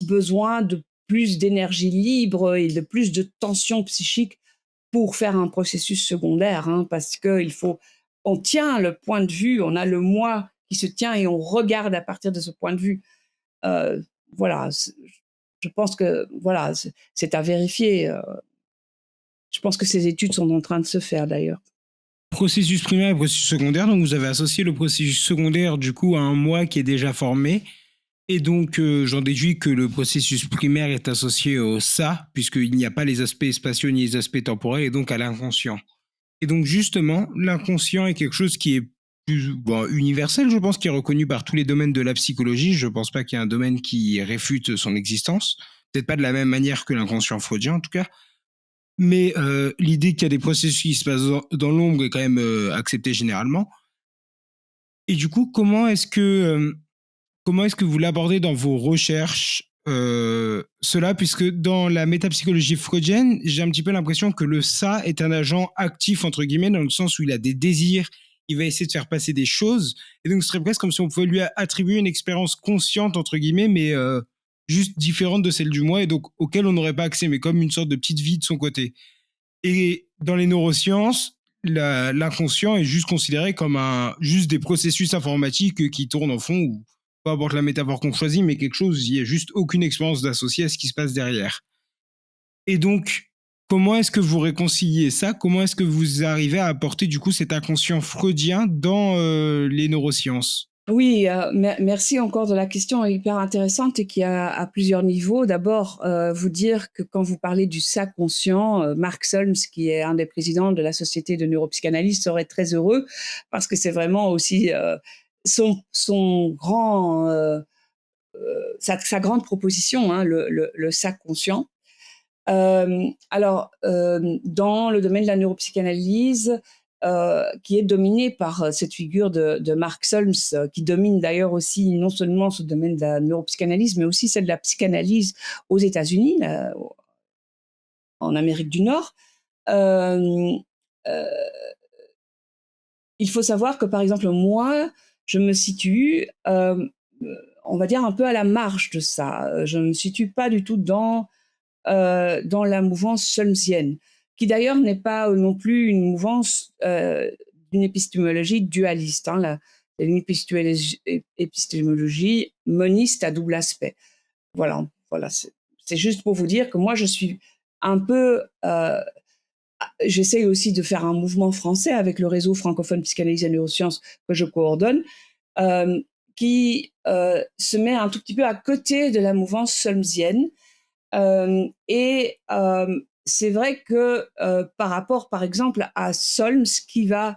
besoin de plus d'énergie libre et de plus de tension psychique pour faire un processus secondaire, hein, parce on tient le point de vue, on a le moi qui se tient et on regarde à partir de ce point de vue. Euh, voilà, je pense que voilà, c'est à vérifier. Je pense que ces études sont en train de se faire d'ailleurs. Processus primaire et processus secondaire, donc vous avez associé le processus secondaire du coup à un moi qui est déjà formé. Et donc, j'en déduis que le processus primaire est associé au ça, puisqu'il n'y a pas les aspects spatiaux ni les aspects temporels, et donc à l'inconscient. Et donc, justement, l'inconscient est quelque chose qui est plus universel, je pense, qui est reconnu par tous les domaines de la psychologie. Je ne pense pas qu'il y ait un domaine qui réfute son existence. Peut-être pas de la même manière que l'inconscient freudien, en tout cas. Mais l'idée qu'il y a des processus qui se passent dans l'ombre est quand même acceptée généralement. Et du coup, comment est-ce que vous l'abordez dans vos recherches, cela, puisque dans la métapsychologie freudienne, j'ai un petit peu l'impression que le ça est un agent actif, entre guillemets, dans le sens où il a des désirs, il va essayer de faire passer des choses, et donc ce serait presque comme si on pouvait lui attribuer une expérience consciente, entre guillemets, mais juste différente de celle du moi, et donc auquel on n'aurait pas accès, mais comme une sorte de petite vie de son côté. Et dans les neurosciences, l'inconscient est juste considéré comme juste des processus informatiques qui tournent en fond, ou peu importe la métaphore qu'on choisit, mais quelque chose, il n'y a juste aucune expérience d'associé à ce qui se passe derrière. Et donc, comment est-ce que vous réconciliez ça? Comment est-ce que vous arrivez à apporter du coup cet inconscient freudien dans les neurosciences? Oui, merci encore de la question hyper intéressante et qui a à plusieurs niveaux. D'abord, vous dire que quand vous parlez du ça conscient, Mark Solms, qui est un des présidents de la Société de neuropsychanalyse, serait très heureux parce que c'est vraiment aussi son grand, sa grande proposition, hein, le ça conscient. Alors, dans le domaine de la neuropsychanalyse, qui est dominé par cette figure de Mark Solms, qui domine d'ailleurs aussi non seulement ce domaine de la neuropsychanalyse, mais aussi celle de la psychanalyse aux États-Unis, là, en Amérique du Nord. Euh, euh, il faut savoir que, par exemple, moi, je me situe, on va dire, un peu à la marge de ça. Je ne me situe pas du tout dans la mouvance solmsienne, qui d'ailleurs n'est pas non plus une mouvance d'une épistémologie dualiste. Hein, c'est une épistémologie moniste à double aspect. Voilà, c'est juste pour vous dire que moi, je suis un peu... j'essaye aussi de faire un mouvement français avec le réseau francophone psychanalyse et neurosciences que je coordonne, qui se met un tout petit peu à côté de la mouvance solmsienne. C'est vrai que par rapport, par exemple, à Solms, qui va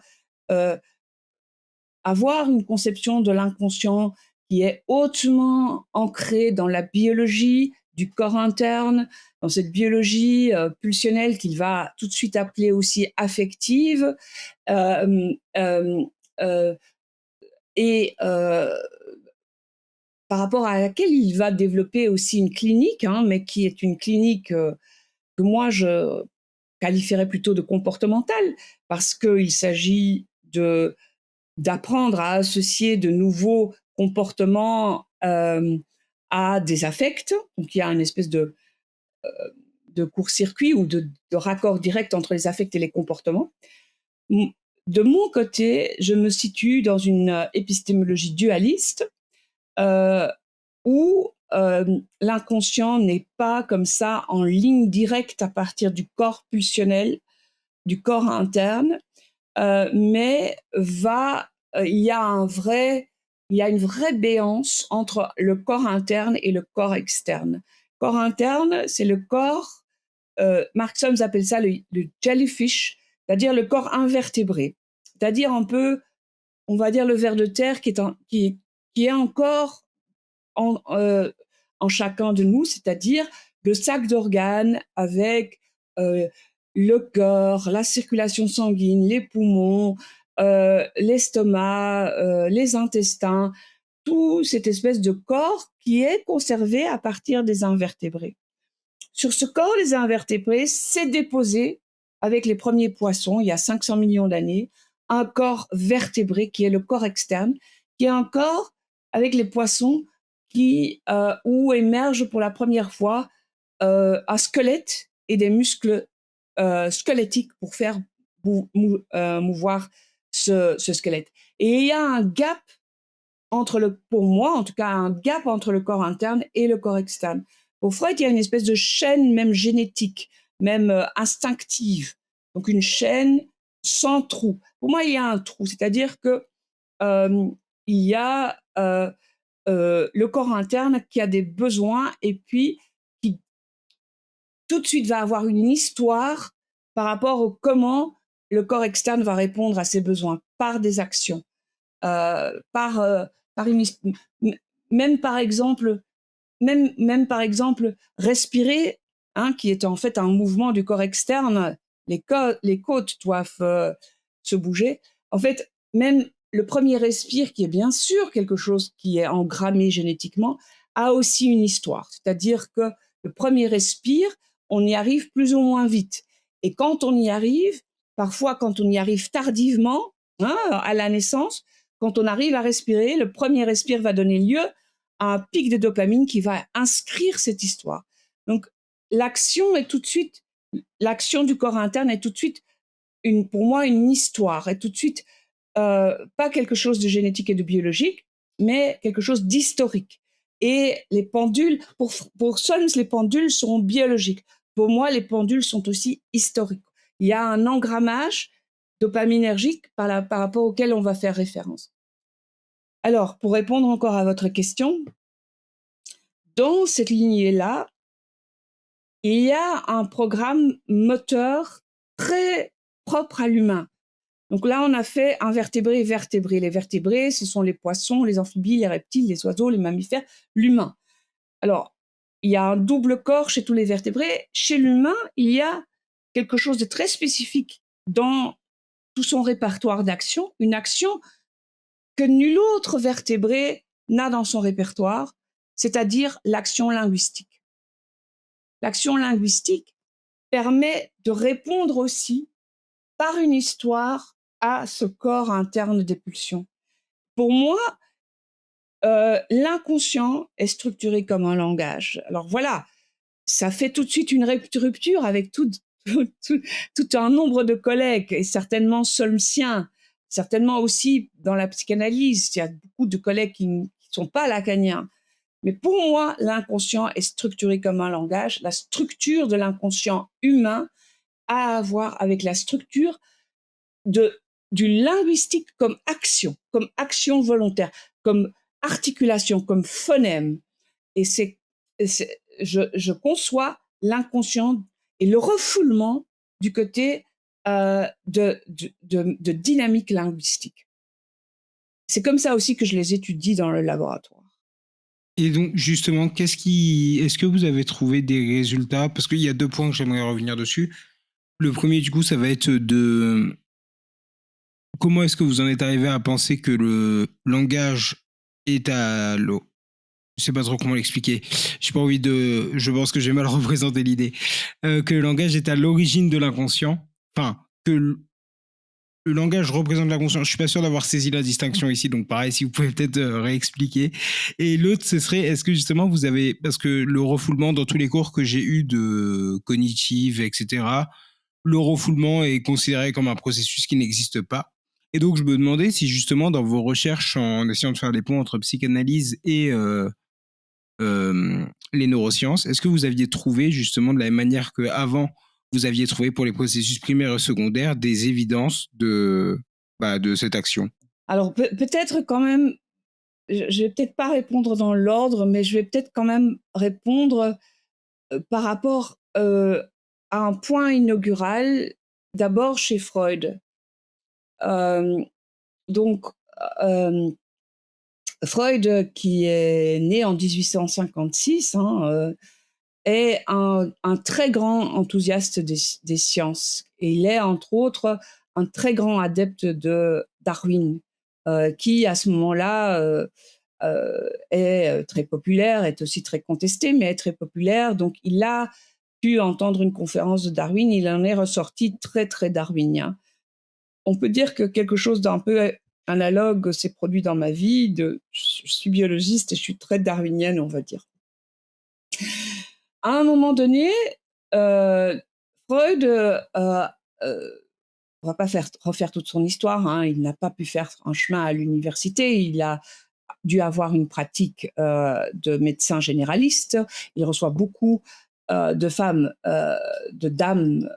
avoir une conception de l'inconscient qui est hautement ancrée dans la biologie du corps interne, dans cette biologie pulsionnelle qu'il va tout de suite appeler aussi affective, euh, euh, euh, et par rapport à laquelle il va développer aussi une clinique, hein, mais qui est une clinique que moi je qualifierais plutôt de comportementale, parce qu'il s'agit d'apprendre à associer de nouveaux comportements à des affects. Donc il y a une espèce de court-circuit ou de raccord direct entre les affects et les comportements. De mon côté, je me situe dans une épistémologie dualiste euh, où l'inconscient n'est pas comme ça en ligne directe à partir du corps pulsionnel, du corps interne, mais il y a une vraie béance entre le corps interne et le corps externe. Corps interne, c'est le corps, Mark Solms appelle ça le jellyfish, c'est-à-dire le corps invertébré, c'est-à-dire un peu, on va dire, le ver de terre qui est encore en chacun de nous, c'est-à-dire le sac d'organes avec euh, le cœur, la circulation sanguine, les poumons, l'estomac, les intestins, tout cette espèce de corps qui est conservé à partir des invertébrés. Sur ce corps des invertébrés, s'est déposé, avec les premiers poissons, il y a 500 millions d'années, un corps vertébré qui est le corps externe, qui est un corps avec les poissons où émerge pour la première fois un squelette et des muscles squelettiques pour faire mouvoir ce squelette. Et il y a un gap pour moi en tout cas, un gap entre le corps interne et le corps externe. Pour Freud, il y a une espèce de chaîne même génétique, même instinctive. Donc une chaîne sans trou. Pour moi, il y a un trou, c'est-à-dire que il y a le corps interne qui a des besoins et puis qui tout de suite va avoir une histoire par rapport au comment le corps externe va répondre à ses besoins par des actions, par une même par exemple par exemple respirer, hein, qui est en fait un mouvement du corps externe. Les côtes doivent se bouger. En fait, même le premier respire, qui est bien sûr quelque chose qui est engrammé génétiquement, a aussi une histoire. C'est-à-dire que le premier respire, on y arrive plus ou moins vite. Et quand on y arrive, parfois quand on y arrive tardivement, hein, à la naissance, quand on arrive à respirer, le premier respire va donner lieu à un pic de dopamine qui va inscrire cette histoire. Donc, l'action du corps interne est tout de suite, pour moi, une histoire, est tout de suite pas quelque chose de génétique et de biologique, mais quelque chose d'historique. Et les pendules, pour Solms, les pendules sont biologiques. Pour moi, les pendules sont aussi historiques. Il y a un engrammage dopaminergique par rapport auquel on va faire référence. Alors, pour répondre encore à votre question, dans cette lignée-là, il y a un programme moteur très propre à l'humain. Donc là, on a fait invertébrés et vertébrés. Les vertébrés, ce sont les poissons, les amphibies, les reptiles, les oiseaux, les mammifères, l'humain. Alors, il y a un double corps chez tous les vertébrés. Chez l'humain, il y a quelque chose de très spécifique dans tout son répertoire d'actions, une action que nul autre vertébré n'a dans son répertoire, c'est-à-dire l'action linguistique. L'action linguistique permet de répondre aussi par une histoire à ce corps interne des pulsions. Pour moi, l'inconscient est structuré comme un langage. Alors voilà, ça fait tout de suite une rupture avec tout un nombre de collègues, et certainement Solmsien, certainement aussi dans la psychanalyse. Il y a beaucoup de collègues qui ne sont pas lacaniens. Mais pour moi, l'inconscient est structuré comme un langage. La structure de l'inconscient humain a à voir avec la structure du linguistique comme action volontaire, comme articulation, comme phonème. Et je conçois l'inconscient et le refoulement du côté de dynamique linguistique. C'est comme ça aussi que je les étudie dans le laboratoire. Et donc, justement, est-ce que vous avez trouvé des résultats? Parce qu'il y a 2 points que j'aimerais revenir dessus. Le premier, du coup, ça va être de comment est-ce que vous en êtes arrivé à penser que le langage est à l'eau? Je sais pas trop comment l'expliquer. J'ai pas envie de. Je pense que j'ai mal représenté l'idée. Que le langage est à l'origine de l'inconscient. Enfin, que le langage représente l'inconscient. Je suis pas sûr d'avoir saisi la distinction ici, donc pareil, si vous pouvez peut-être réexpliquer. Et l'autre, ce serait, est-ce que justement vous avez, parce que le refoulement dans tous les cours que j'ai eu de cognitive, etc., le refoulement est considéré comme un processus qui n'existe pas. Et donc je me demandais si justement dans vos recherches, en essayant de faire des ponts entre psychanalyse et les neurosciences, est-ce que vous aviez trouvé justement de la même manière qu'avant, vous aviez trouvé pour les processus primaires et secondaires des évidences de cette action? Alors peut-être quand même, je vais peut-être pas répondre dans l'ordre, mais je vais peut-être quand même répondre par rapport à un point inaugural, d'abord chez Freud. Donc, Freud, qui est né en 1856, est un très grand enthousiaste des sciences. Et il est, entre autres, un très grand adepte de Darwin, qui, à ce moment-là, est très populaire, est aussi très contesté, mais est très populaire. Donc, il a pu entendre une conférence de Darwin, il en est ressorti très, très darwinien. On peut dire que quelque chose d'un peu analogue s'est produit dans ma vie. Je suis biologiste et je suis très darwinienne, on va dire. À un moment donné, Freud, on va pas refaire toute son histoire, hein, il n'a pas pu faire un chemin à l'université, il a dû avoir une pratique de médecin généraliste. Il reçoit beaucoup de femmes, de dames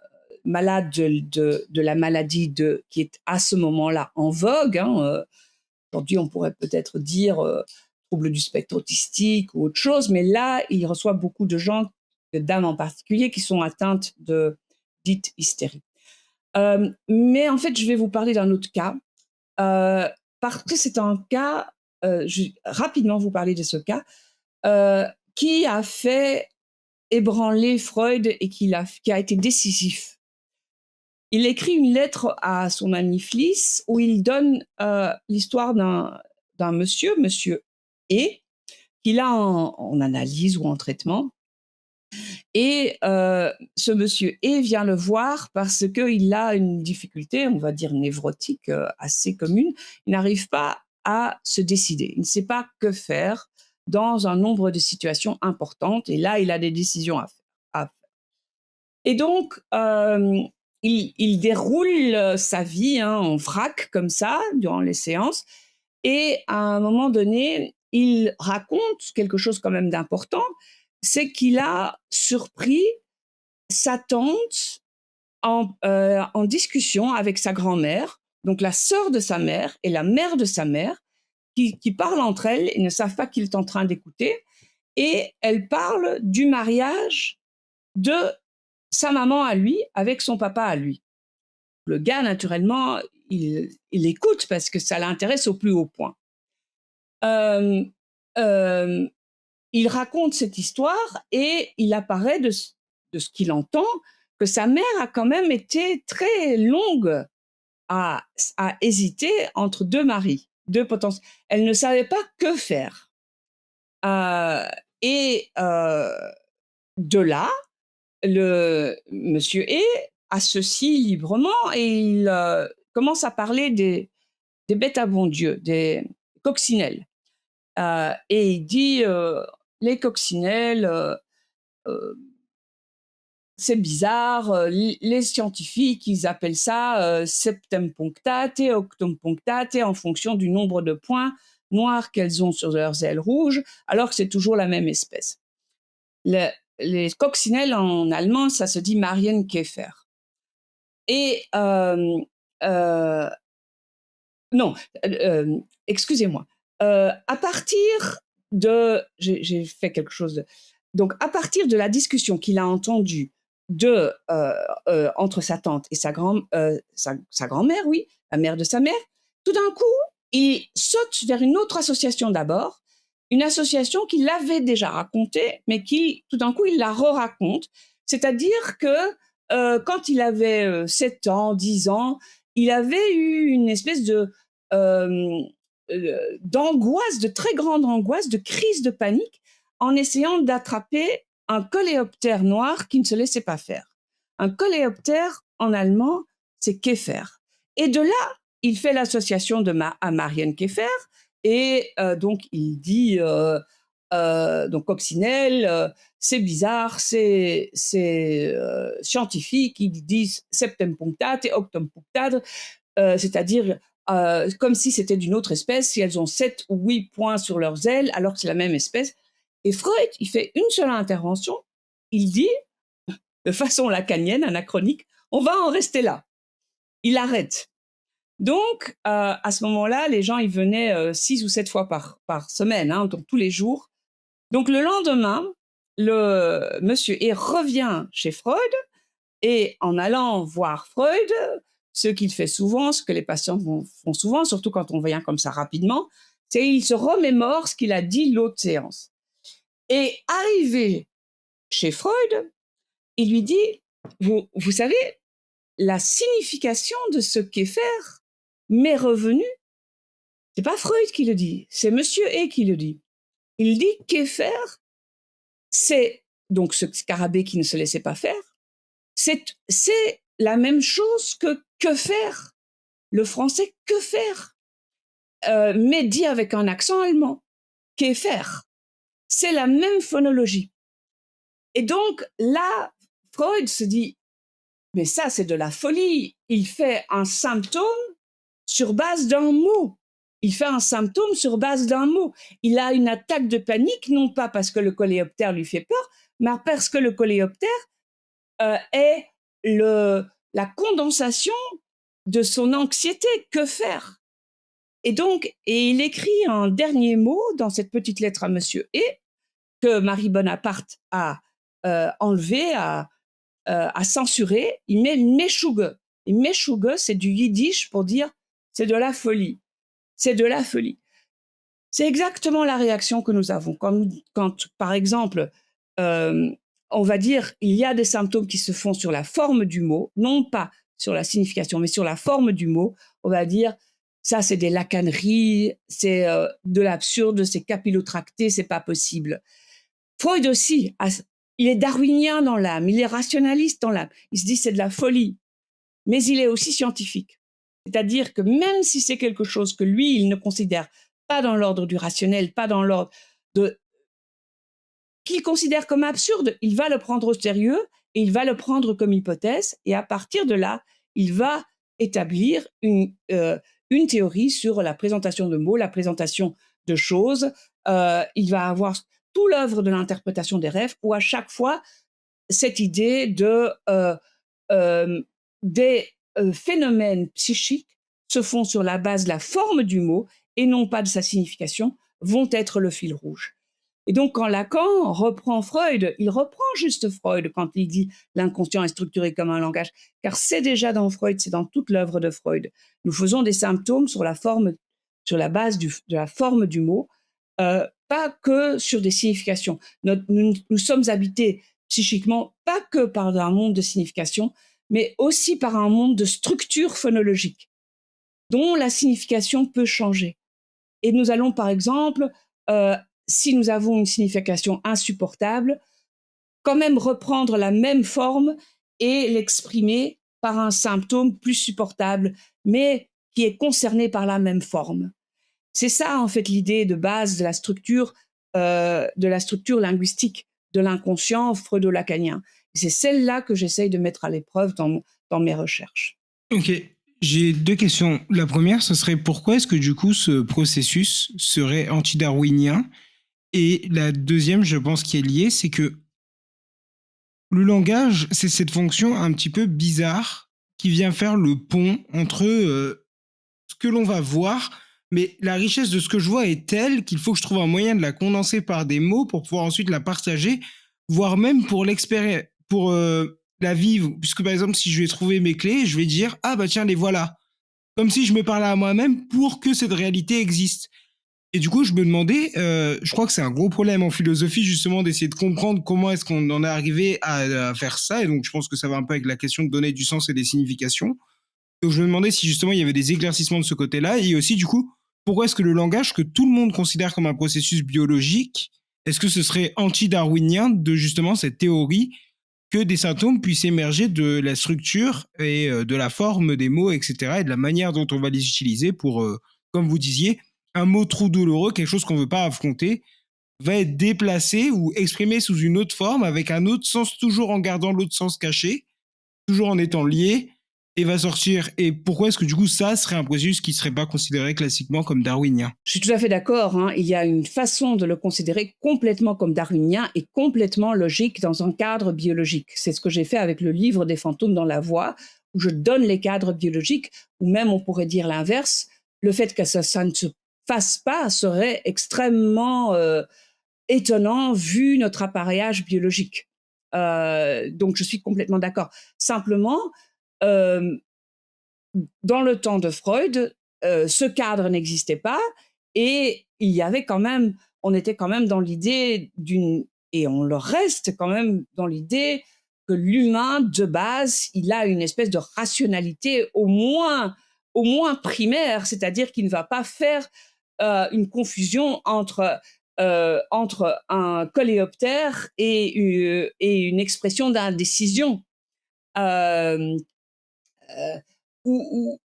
malades de la maladie qui est à ce moment-là en vogue. Aujourd'hui, on pourrait peut-être dire trouble du spectre autistique ou autre chose, mais là, il reçoit beaucoup de gens, de dames en particulier, qui sont atteintes de dite hystérie. Mais en fait, je vais vous parler d'un autre cas, parce que c'est un cas, je vais rapidement vous parler de ce cas, qui a fait ébranler Freud et qui a été décisif. Il écrit une lettre à son ami Fliss où il donne l'histoire d'un monsieur E, qu'il a en analyse ou en traitement. Et ce monsieur E vient le voir parce qu'il a une difficulté, on va dire névrotique, assez commune. Il n'arrive pas à se décider. Il ne sait pas que faire dans un nombre de situations importantes. Et là, il a des décisions à faire. Et donc, il déroule sa vie en vrac comme ça, durant les séances. Et à un moment donné, il raconte quelque chose quand même d'important, c'est qu'il a surpris sa tante en discussion avec sa grand-mère, donc la sœur de sa mère et la mère de sa mère, qui parlent entre elles et ne savent pas qu'il est en train d'écouter. Et elles parlent du mariage de sa maman à lui avec son papa à lui. Le gars, naturellement, il écoute parce que ça l'intéresse au plus haut point. Il raconte cette histoire et il apparaît de ce qu'il entend que sa mère a quand même été très longue a hésité entre deux maris, deux potentiels. Elle ne savait pas que faire. Et de là, le monsieur E associe librement et il commence à parler des bêtes à bon Dieu, des coccinelles. Et il dit les coccinelles, c'est bizarre, les scientifiques, ils appellent ça septem punctate, octum punctate, en fonction du nombre de points noirs qu'elles ont sur leurs ailes rouges, alors que c'est toujours la même espèce. Les coccinelles en allemand, ça se dit Marienkäfer. Et non, excusez-moi. À partir de, j'ai fait quelque chose de, donc à partir de la discussion qu'il a entendue entre sa tante et sa grand-mère, oui, la mère de sa mère, tout d'un coup, il saute vers une autre association d'abord, une association qu'il avait déjà racontée, mais qui, tout d'un coup, il la re-raconte. C'est-à-dire que quand il avait 7 ans, 10 ans, il avait eu une espèce d'angoisse, de très grande angoisse, de crise de panique, en essayant d'attraper un coléoptère noir qui ne se laissait pas faire. Un coléoptère, en allemand, c'est Käfer. Et de là, il fait l'association à Marienkäfer, et donc il dit, donc coccinelle, c'est bizarre, c'est scientifique, ils disent septem punctate, octum punctate, c'est-à-dire comme si c'était d'une autre espèce, si elles ont 7 ou 8 points sur leurs ailes, alors que c'est la même espèce. Et Freud, il fait une seule intervention, il dit, de façon lacanienne, anachronique, on va en rester là. Il arrête. Donc, à ce moment-là, les gens, ils venaient 6 ou 7 fois par semaine, hein, donc tous les jours. Donc, le lendemain, le monsieur E revient chez Freud, et en allant voir Freud, ce qu'il fait souvent, ce que les patients font souvent, surtout quand on vient comme ça rapidement, c'est qu'il se remémore ce qu'il a dit l'autre séance. Et arrivé chez Freud, il lui dit, vous savez, la signification de ce qu'est faire m'est revenue. C'est pas Freud qui le dit, c'est Monsieur E qui le dit. Il dit qu'est faire, c'est donc ce scarabée qui ne se laissait pas faire. C'est la même chose que faire. Le français que faire, mais dit avec un accent allemand. Qu'est faire. C'est la même phonologie. Et donc là, Freud se dit, mais ça c'est de la folie. Il fait un symptôme sur base d'un mot. Il fait un symptôme sur base d'un mot. Il a une attaque de panique, non pas parce que le coléoptère lui fait peur, mais parce que le coléoptère est la condensation de son anxiété. Que faire? Et donc, il écrit un dernier mot dans cette petite lettre à Monsieur E, que Marie Bonaparte a enlevé, a censuré. Il met Meshuge. Et Meshuge, c'est du yiddish pour dire c'est de la folie. C'est de la folie. C'est exactement la réaction que nous avons. Quand par exemple, on va dire, il y a des symptômes qui se font sur la forme du mot, non pas sur la signification, mais sur la forme du mot, on va dire, ça c'est des lacaneries, c'est de l'absurde, c'est capillotracté, c'est pas possible. Freud aussi, il est darwinien dans l'âme, il est rationaliste dans l'âme. Il se dit c'est de la folie, mais il est aussi scientifique. C'est-à-dire que même si c'est quelque chose que lui, il ne considère pas dans l'ordre du rationnel, pas dans l'ordre qu'il considère comme absurde, il va le prendre au sérieux et il va le prendre comme hypothèse. Et à partir de là, il va établir une théorie sur la présentation de mots, la présentation de choses. Il va avoir tout l'œuvre de l'interprétation des rêves, où à chaque fois, cette idée des phénomènes psychiques se font sur la base de la forme du mot et non pas de sa signification, vont être le fil rouge. Et donc, quand Lacan reprend Freud, il reprend juste Freud quand il dit l'inconscient est structuré comme un langage, car c'est déjà dans Freud, c'est dans toute l'œuvre de Freud. Nous faisons des symptômes sur la base de la forme du mot, pas que sur des significations. Nous sommes habités psychiquement pas que par un monde de signification, mais aussi par un monde de structure phonologique. dont la signification peut changer. Et nous allons, par exemple, si nous avons une signification insupportable, quand même reprendre la même forme et l'exprimer par un symptôme plus supportable, mais qui est concerné par la même forme. C'est ça, en fait, l'idée de base de la structure linguistique de l'inconscient freudo-lacanien. C'est celle-là que j'essaye de mettre à l'épreuve dans mes recherches. Ok, j'ai deux questions. La première, ce serait pourquoi est-ce que du coup ce processus serait anti-darwinien? Et la deuxième, je pense, qui est liée, c'est que le langage, c'est cette fonction un petit peu bizarre qui vient faire le pont entre ce que l'on va voir, mais la richesse de ce que je vois est telle qu'il faut que je trouve un moyen de la condenser par des mots pour pouvoir ensuite la partager, voire même pour l'expérience, pour la vivre. Puisque par exemple, si je vais trouver mes clés, je vais dire ah bah tiens les voilà, comme si je me parlais à moi-même pour que cette réalité existe. Et du coup, je me demandais, je crois que c'est un gros problème en philosophie justement d'essayer de comprendre comment est-ce qu'on en est arrivé à faire ça. Et donc, je pense que ça va un peu avec la question de donner du sens et des significations. Donc je me demandais si justement il y avait des éclaircissements de ce côté-là et aussi du coup pourquoi est-ce que le langage que tout le monde considère comme un processus biologique, est-ce que ce serait anti-darwinien de justement cette théorie que des symptômes puissent émerger de la structure et de la forme des mots, etc. et de la manière dont on va les utiliser pour, comme vous disiez, un mot trop douloureux, quelque chose qu'on ne veut pas affronter, va être déplacé ou exprimé sous une autre forme avec un autre sens, toujours en gardant l'autre sens caché, toujours en étant lié, et va sortir. Et pourquoi est-ce que du coup ça serait un processus qui ne serait pas considéré classiquement comme darwinien? Je suis tout à fait d'accord, hein. Il y a une façon de le considérer complètement comme darwinien et complètement logique dans un cadre biologique. C'est ce que j'ai fait avec le livre des fantômes dans la voix, où je donne les cadres biologiques, ou même on pourrait dire l'inverse. Le fait que ça ne se fasse pas serait extrêmement étonnant vu notre appareillage biologique. Donc je suis complètement d'accord. Simplement, euh, dans le temps de Freud, ce cadre n'existait pas et il y avait quand même, on était quand même dans l'idée d'une, et on le reste quand même dans l'idée que l'humain de base, il a une espèce de rationalité au moins primaire, c'est-à-dire qu'il ne va pas faire une confusion entre un coléoptère et une expression d'indécision. Euh, euh, ou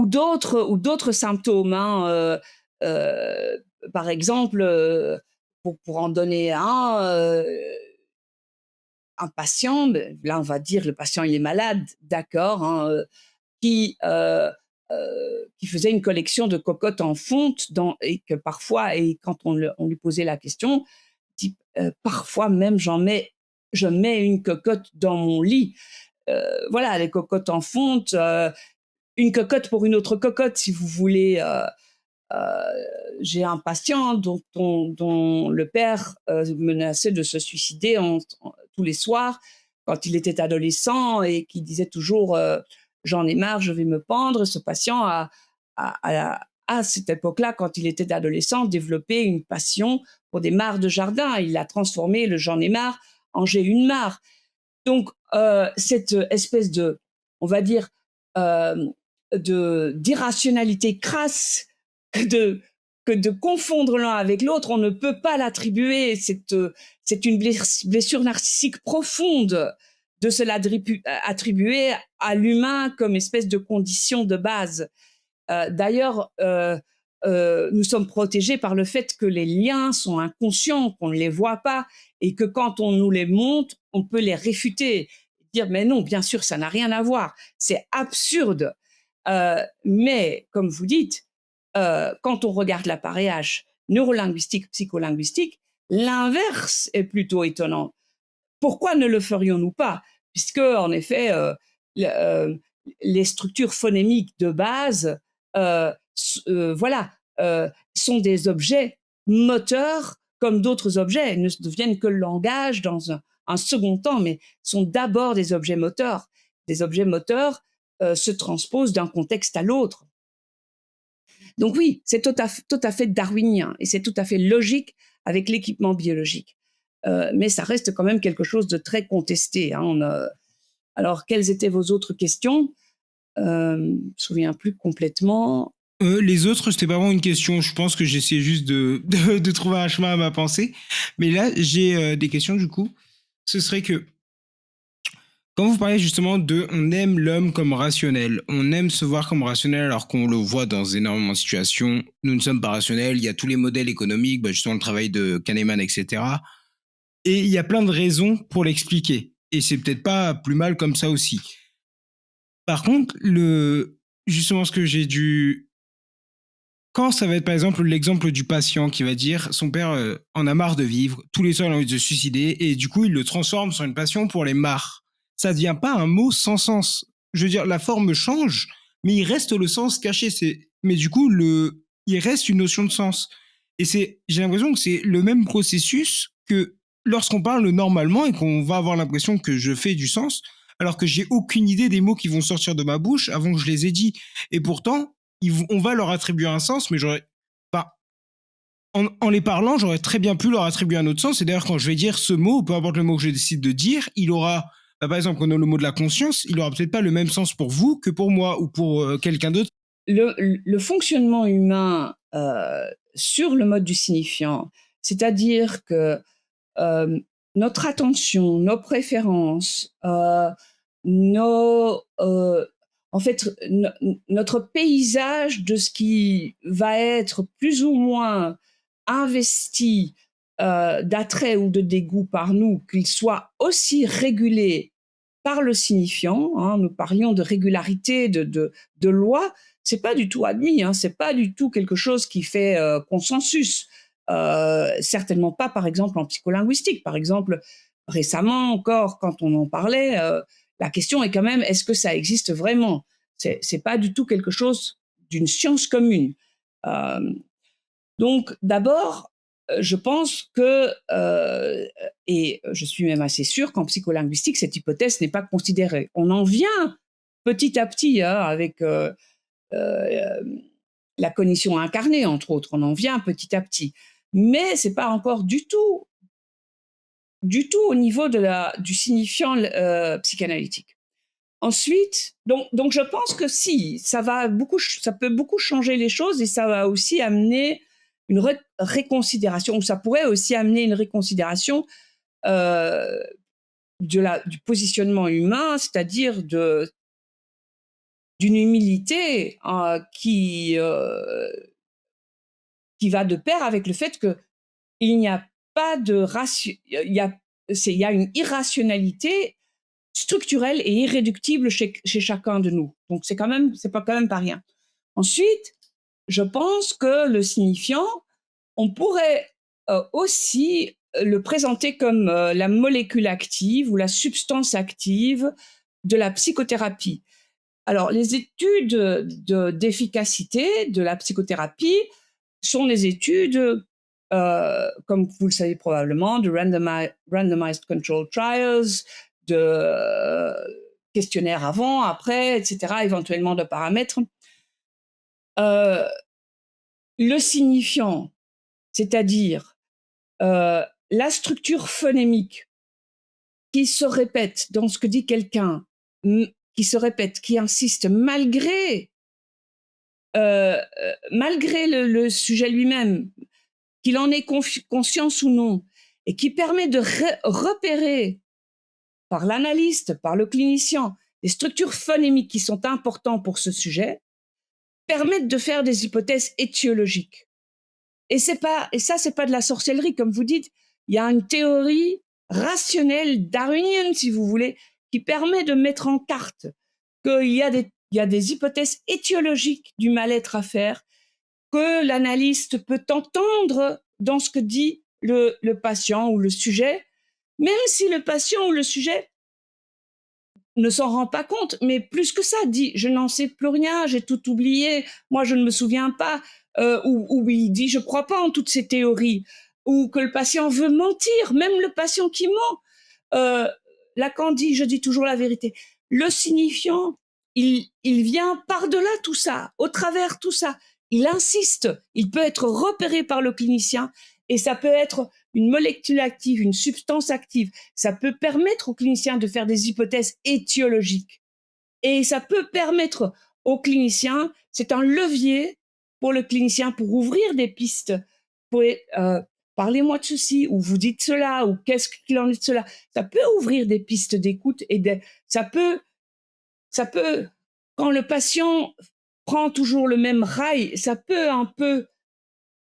d'autres symptômes. Hein, par exemple, pour en donner un patient, ben, là on va dire le patient il est malade, d'accord, hein, qui faisait une collection de cocottes en fonte et que parfois, et quand on lui posait la question, dit parfois même je mets une cocotte dans mon lit. Voilà, les cocottes en fonte, une cocotte pour une autre cocotte, si vous voulez. J'ai un patient dont le père menaçait de se suicider tous les soirs quand il était adolescent et qui disait toujours j'en ai marre, je vais me pendre. Ce patient à cette époque-là, quand il était adolescent, développé une passion pour des mares de jardin. Il a transformé le j'en ai marre en j'ai une mare. Donc cette espèce de, on va dire, euh, d'irrationalité crasse que de confondre l'un avec l'autre, on ne peut pas l'attribuer. C'est une blessure narcissique profonde de se l'attribuer à l'humain comme espèce de condition de base. D'ailleurs, nous sommes protégés par le fait que les liens sont inconscients, qu'on ne les voit pas, et que quand on nous les montre, on peut les réfuter, dire mais non, bien sûr, ça n'a rien à voir, c'est absurde. Mais comme vous dites, quand on regarde l'appareillage neurolinguistique, psycholinguistique, l'inverse est plutôt étonnant. Pourquoi ne le ferions-nous pas? Puisque, en effet, les structures phonémiques de base, voilà, sont des objets moteurs comme d'autres objets. Ils ne deviennent que le langage dans un second temps, mais sont d'abord des objets moteurs. Des objets moteurs se transposent d'un contexte à l'autre. Donc oui, c'est tout à fait darwinien et c'est tout à fait logique avec l'équipement biologique. Mais ça reste quand même quelque chose de très contesté. Hein. Alors, quelles étaient vos autres questions? Je me souviens plus complètement. Les autres, c'était pas vraiment une question. Je pense que j'essayais juste de trouver un chemin à ma pensée. Mais là, j'ai des questions du coup. Ce serait que quand vous parlez justement de on aime l'homme comme rationnel, on aime se voir comme rationnel alors qu'on le voit dans énormément de situations. Nous ne sommes pas rationnels. Il y a tous les modèles économiques, bah, justement le travail de Kahneman, etc. Et il y a plein de raisons pour l'expliquer. Et c'est peut-être pas plus mal comme ça aussi. Par contre, justement ce que j'ai dû quand ça va être par exemple l'exemple du patient qui va dire son père en a marre de vivre, tous les soirs il a envie de se suicider et du coup il le transforme sur une passion pour les marres. Ça ne devient pas un mot sans sens. Je veux dire, la forme change, mais il reste le sens caché. Mais du coup, il reste une notion de sens. Et j'ai l'impression que c'est le même processus que lorsqu'on parle normalement et qu'on va avoir l'impression que je fais du sens, alors que j'ai aucune idée des mots qui vont sortir de ma bouche avant que je les ai dit. Et pourtant, on va leur attribuer un sens, mais en les parlant, j'aurais très bien pu leur attribuer un autre sens. Et d'ailleurs, quand je vais dire ce mot, peu importe le mot que je décide de dire, il aura, bah, par exemple, quand on a le mot de la conscience, il aura peut-être pas le même sens pour vous que pour moi ou pour quelqu'un d'autre. Le fonctionnement humain sur le mode du signifiant, c'est-à-dire que euh, notre attention, nos préférences, nos, en fait, notre paysage de ce qui va être plus ou moins investi d'attrait ou de dégoût par nous, qu'il soit aussi régulé par le signifiant, hein, nous parlions de régularité, de loi, c'est pas du tout admis, hein, c'est pas du tout quelque chose qui fait consensus. Certainement pas, par exemple, en psycholinguistique. Par exemple, récemment encore, quand on en parlait, la question est quand même, est-ce que ça existe vraiment? C'est pas du tout quelque chose d'une science commune. Euh, donc, d'abord, je pense que, et je suis même assez sûre qu'en psycholinguistique, cette hypothèse n'est pas considérée. On en vient petit à petit, hein, avec euh, la cognition incarnée, entre autres, on en vient petit à petit. Mais c'est pas encore du tout au niveau du signifiant psychanalytique. Ensuite, donc je pense que si, ça peut beaucoup changer les choses et ça va aussi amener une réconsidération, ou ça pourrait aussi amener une réconsidération euh, du positionnement humain, c'est-à-dire d'une humilité qui va de pair avec le fait qu'il n'y a pas de il y a une irrationalité structurelle et irréductible chez chacun de nous. Donc c'est quand même pas rien. Ensuite, je pense que le signifiant, on pourrait aussi le présenter comme la molécule active ou la substance active de la psychothérapie. Alors, les études d'efficacité de la psychothérapie sont des études, comme vous le savez probablement, de randomized control trials, de questionnaires avant, après, etc., éventuellement de paramètres. Euh, le signifiant, c'est-à-dire la structure phonémique qui se répète dans ce que dit quelqu'un, qui se répète, qui insiste malgré le sujet lui-même, qu'il en ait conscience ou non, et qui permet de repérer par l'analyste, par le clinicien, les structures phonémiques qui sont importantes pour ce sujet, permettent de faire des hypothèses étiologiques. Et ça, c'est pas de la sorcellerie, comme vous dites. Il y a une théorie rationnelle, darwinienne, si vous voulez, qui permet de mettre en carte qu'il y a des hypothèses étiologiques du mal-être à faire, que l'analyste peut entendre dans ce que dit le patient ou le sujet, même si le patient ou le sujet ne s'en rend pas compte, mais plus que ça, dit je n'en sais plus rien, j'ai tout oublié, moi je ne me souviens pas, ou il dit je crois pas en toutes ces théories, ou que le patient veut mentir, même le patient qui ment. Lacan dit je dis toujours la vérité. Le signifiant, il vient par-delà tout ça, au travers tout ça. Il insiste, il peut être repéré par le clinicien et ça peut être une molécule active, une substance active. Ça peut permettre au clinicien de faire des hypothèses étiologiques. Et ça peut permettre au clinicien, c'est un levier pour le clinicien pour ouvrir des pistes. Pour, parlez-moi de ceci, ou vous dites cela, ou qu'est-ce qu'il en est de cela. Ça peut ouvrir des pistes d'écoute et ça peut, quand le patient prend toujours le même rail, ça peut un peu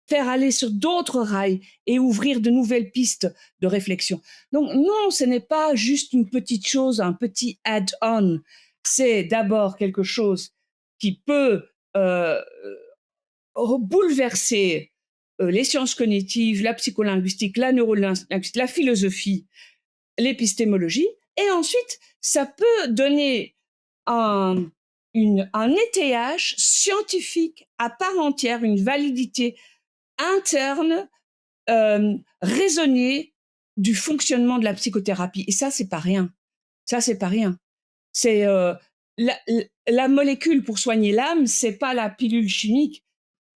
faire aller sur d'autres rails et ouvrir de nouvelles pistes de réflexion. Donc non, ce n'est pas juste une petite chose, un petit add-on. C'est d'abord quelque chose qui peut bouleverser les sciences cognitives, la psycholinguistique, la neurolinguistique, la philosophie, l'épistémologie. Et ensuite, ça peut donner un, un étayage scientifique à part entière, une validité interne, raisonnée du fonctionnement de la psychothérapie. Et ça, c'est pas rien. Ça, c'est pas rien. C'est la molécule pour soigner l'âme, c'est pas la pilule chimique,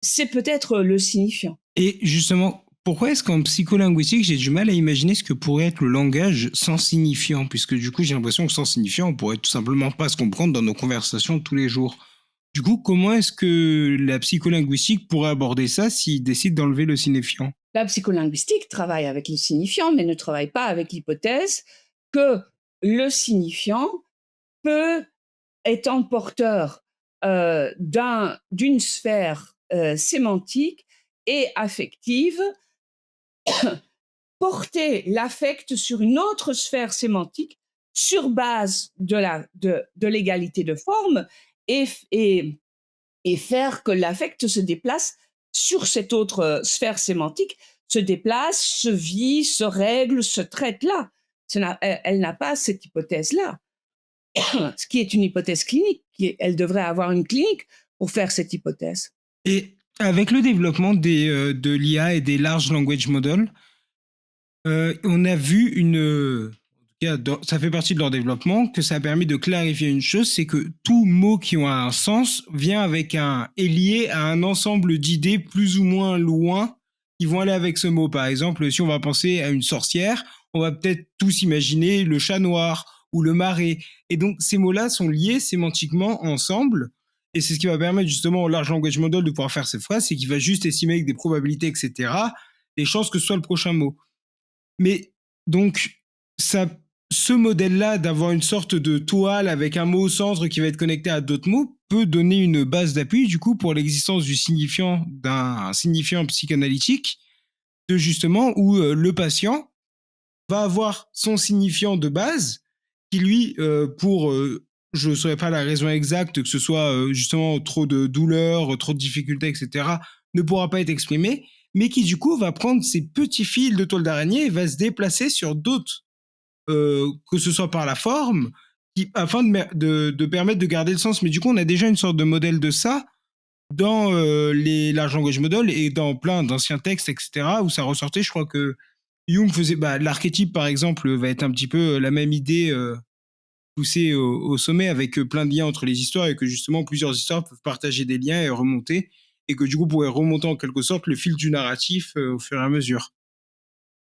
c'est peut-être le signifiant. Et justement, pourquoi est-ce qu'en psycholinguistique, j'ai du mal à imaginer ce que pourrait être le langage sans signifiant, puisque du coup, j'ai l'impression que sans signifiant, on pourrait tout simplement pas se comprendre dans nos conversations de tous les jours. Du coup, comment est-ce que la psycholinguistique pourrait aborder ça s'il décide d'enlever le signifiant? La psycholinguistique travaille avec le signifiant, mais ne travaille pas avec l'hypothèse que le signifiant peut, étant porteur d'une sphère sémantique et affective, porter l'affect sur une autre sphère sémantique sur base de l'égalité de forme et, et faire que l'affect se déplace sur cette autre sphère sémantique, se déplace, se vit, se règle, se traite là. Elle n'a pas cette hypothèse-là, ce qui est une hypothèse clinique. Elle devrait avoir une clinique pour faire cette hypothèse. Et avec le développement de l'IA et des large language models, on a vu ça fait partie de leur développement, que ça a permis de clarifier une chose, c'est que tout mot qui a un sens est lié à un ensemble d'idées plus ou moins loin qui vont aller avec ce mot. Par exemple, si on va penser à une sorcière, on va peut-être tous imaginer le chat noir ou le marais. Et donc, ces mots-là sont liés sémantiquement ensemble. Et c'est ce qui va permettre justement au large language model de pouvoir faire cette phrase, c'est qu'il va juste estimer avec des probabilités, etc., les chances que ce soit le prochain mot. Mais donc, ça, ce modèle-là, d'avoir une sorte de toile avec un mot au centre qui va être connecté à d'autres mots, peut donner une base d'appui, du coup, pour l'existence d'un signifiant psychanalytique, de justement où le patient va avoir son signifiant de base, qui lui, je ne saurais pas la raison exacte, que ce soit justement trop de douleur, trop de difficultés, etc., ne pourra pas être exprimé, mais qui du coup va prendre ces petits fils de toile d'araignée et va se déplacer sur d'autres, que ce soit par la forme, afin de permettre de garder le sens. Mais du coup, on a déjà une sorte de modèle de ça dans les large language models et dans plein d'anciens textes, etc., où ça ressortait. Je crois que Jung faisait, l'archétype par exemple va être un petit peu la même idée poussée au sommet, avec plein de liens entre les histoires, et que justement plusieurs histoires peuvent partager des liens et remonter, et que du coup pourrait remonter en quelque sorte le fil du narratif au fur et à mesure.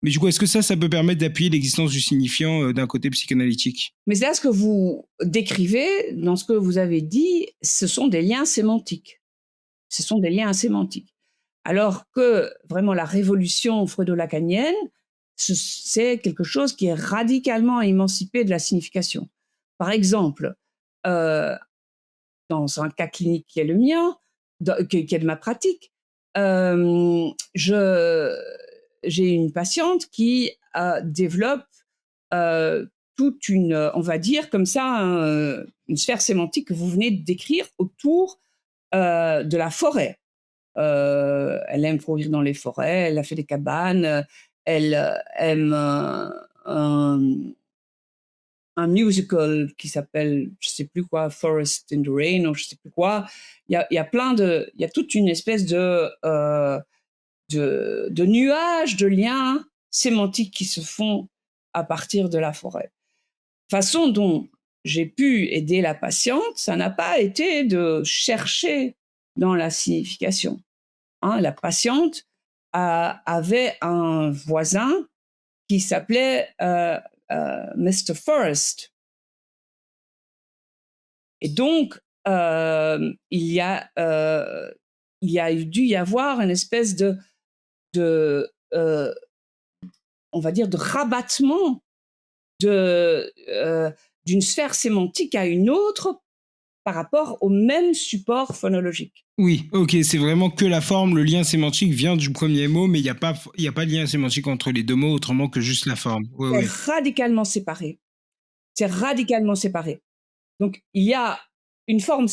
Mais du coup, est-ce que ça peut permettre d'appuyer l'existence du signifiant d'un côté psychanalytique? Mais là, ce que vous décrivez, dans ce que vous avez dit, ce sont des liens sémantiques. Ce sont des liens sémantiques. Alors que vraiment la révolution freudo-lacanienne, c'est quelque chose qui est radicalement émancipé de la signification. Par exemple, euh, dans un cas clinique qui est le mien, qui est de ma pratique, j'ai une patiente qui développe toute une, on va dire comme ça, une sphère sémantique que vous venez de décrire autour de la forêt. Elle aime courir dans les forêts, elle a fait des cabanes, elle aime un musical qui s'appelle, je sais plus quoi, Forest in the Rain, ou je sais plus quoi. Il y a il y a toute une espèce de nuages, de liens sémantiques qui se font à partir de la forêt. Façon dont j'ai pu aider la patiente, ça n'a pas été de chercher dans la signification. Hein, la patiente avait un voisin qui s'appelait Mr. Forest. Et donc, il y a dû y avoir une espèce de on va dire, de rabattement d'une sphère sémantique à une autre par rapport au même support phonologique. Oui, ok, c'est vraiment que la forme, le lien sémantique vient du premier mot, mais il y a pas de lien sémantique entre les deux mots autrement que juste la forme. Oui, C'est oui. radicalement séparé. C'est radicalement séparé. Donc, il y a une forme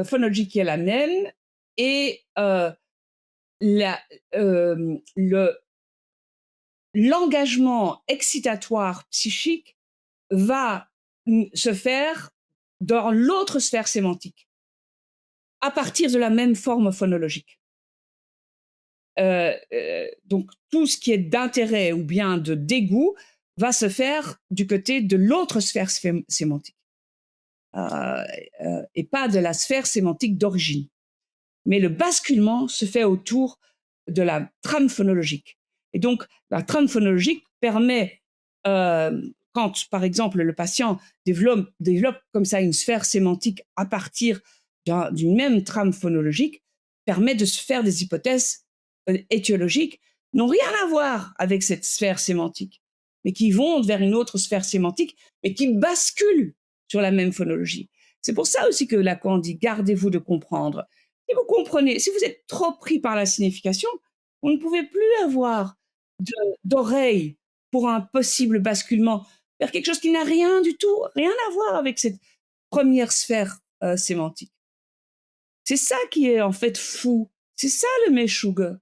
phonologique qui est la même et la, l'engagement excitatoire psychique va se faire dans l'autre sphère sémantique, à partir de la même forme phonologique. Donc, tout ce qui est d'intérêt ou bien de dégoût va se faire du côté de l'autre sphère sémantique et pas de la sphère sémantique d'origine. Mais le basculement se fait autour de la trame phonologique. Et donc, la trame phonologique permet, quand, par exemple, le patient développe comme ça une sphère sémantique à partir d'une même trame phonologique, permet de se faire des hypothèses étiologiques n'ont rien à voir avec cette sphère sémantique, mais qui vont vers une autre sphère sémantique, mais qui basculent sur la même phonologie. C'est pour ça aussi que Lacan dit gardez-vous de comprendre. Si vous comprenez, si vous êtes trop pris par la signification, vous ne pouvez plus avoir d'oreille pour un possible basculement vers quelque chose qui n'a rien du tout, rien à voir avec cette première sphère sémantique. C'est ça qui est en fait fou. C'est ça le meshuggah.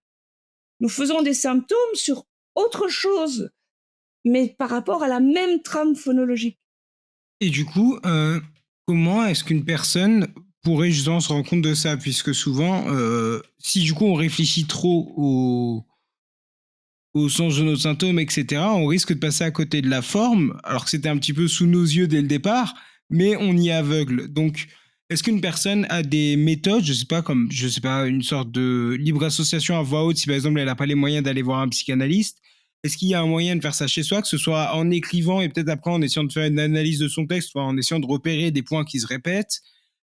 Nous faisons des symptômes sur autre chose, mais par rapport à la même trame phonologique. Et du coup, comment est-ce qu'une personne pourrait justement se rendre compte de ça? Puisque souvent, si du coup on réfléchit trop au sens de nos symptômes, etc., on risque de passer à côté de la forme, alors que c'était un petit peu sous nos yeux dès le départ, mais on y est aveugle. Donc, est-ce qu'une personne a des méthodes, je sais pas, comme, je sais pas, une sorte de libre association à voix haute, si par exemple elle n'a pas les moyens d'aller voir un psychanalyste, est-ce qu'il y a un moyen de faire ça chez soi, que ce soit en écrivant et peut-être après en essayant de faire une analyse de son texte, ou en essayant de repérer des points qui se répètent?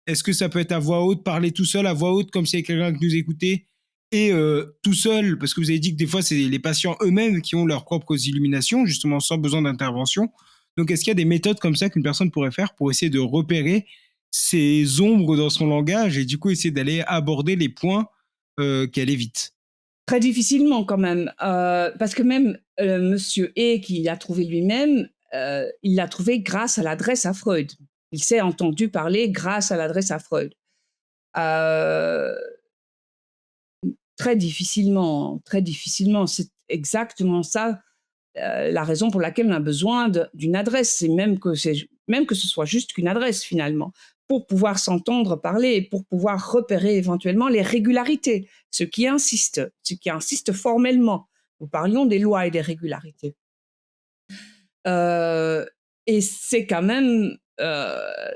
Est-ce que ça peut être à voix haute, parler tout seul à voix haute, comme s'il y avait quelqu'un qui nous écoutait? Et tout seul, parce que vous avez dit que des fois, c'est les patients eux-mêmes qui ont leurs propres illuminations, justement sans besoin d'intervention. Donc, est-ce qu'il y a des méthodes comme ça qu'une personne pourrait faire pour essayer de repérer ces ombres dans son langage et du coup essayer d'aller aborder les points qu'elle évite? Très difficilement quand même, parce que même Monsieur E, qui l'a trouvé lui-même, il l'a trouvé grâce à l'adresse à Freud. Il s'est entendu parler grâce à l'adresse à Freud. Euh, très difficilement. C'est exactement ça la raison pour laquelle on a besoin d'une adresse. Même que ce soit juste qu'une adresse finalement, pour pouvoir s'entendre parler et pour pouvoir repérer éventuellement les régularités, ce qui insiste formellement. Nous parlions des lois et des régularités. Euh, et c'est quand même,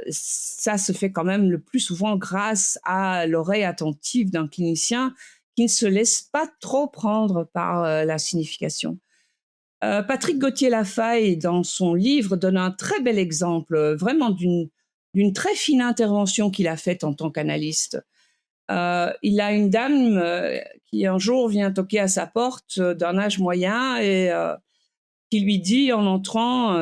ça se fait quand même le plus souvent grâce à l'oreille attentive d'un clinicien qui ne se laisse pas trop prendre par la signification. Patrick Gauthier-Lafaille, dans son livre, donne un très bel exemple, vraiment d'une très fine intervention qu'il a faite en tant qu'analyste. Il a une dame qui un jour vient toquer à sa porte d'un âge moyen et qui lui dit en entrant,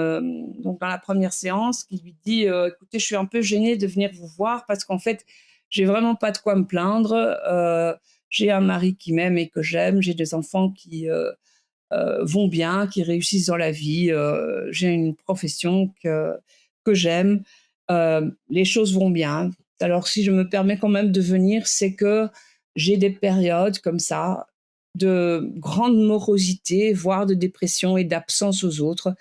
donc dans la première séance, qui lui dit écoutez, je suis un peu gênée de venir vous voir parce qu'en fait, j'ai vraiment pas de quoi me plaindre. J'ai un mari qui m'aime et que j'aime, j'ai des enfants qui vont bien, qui réussissent dans la vie. J'ai une profession que j'aime. Les choses vont bien. Alors, si je me permets quand même de venir, c'est que j'ai des périodes comme ça de grande morosité, voire de dépression et d'absence aux autres.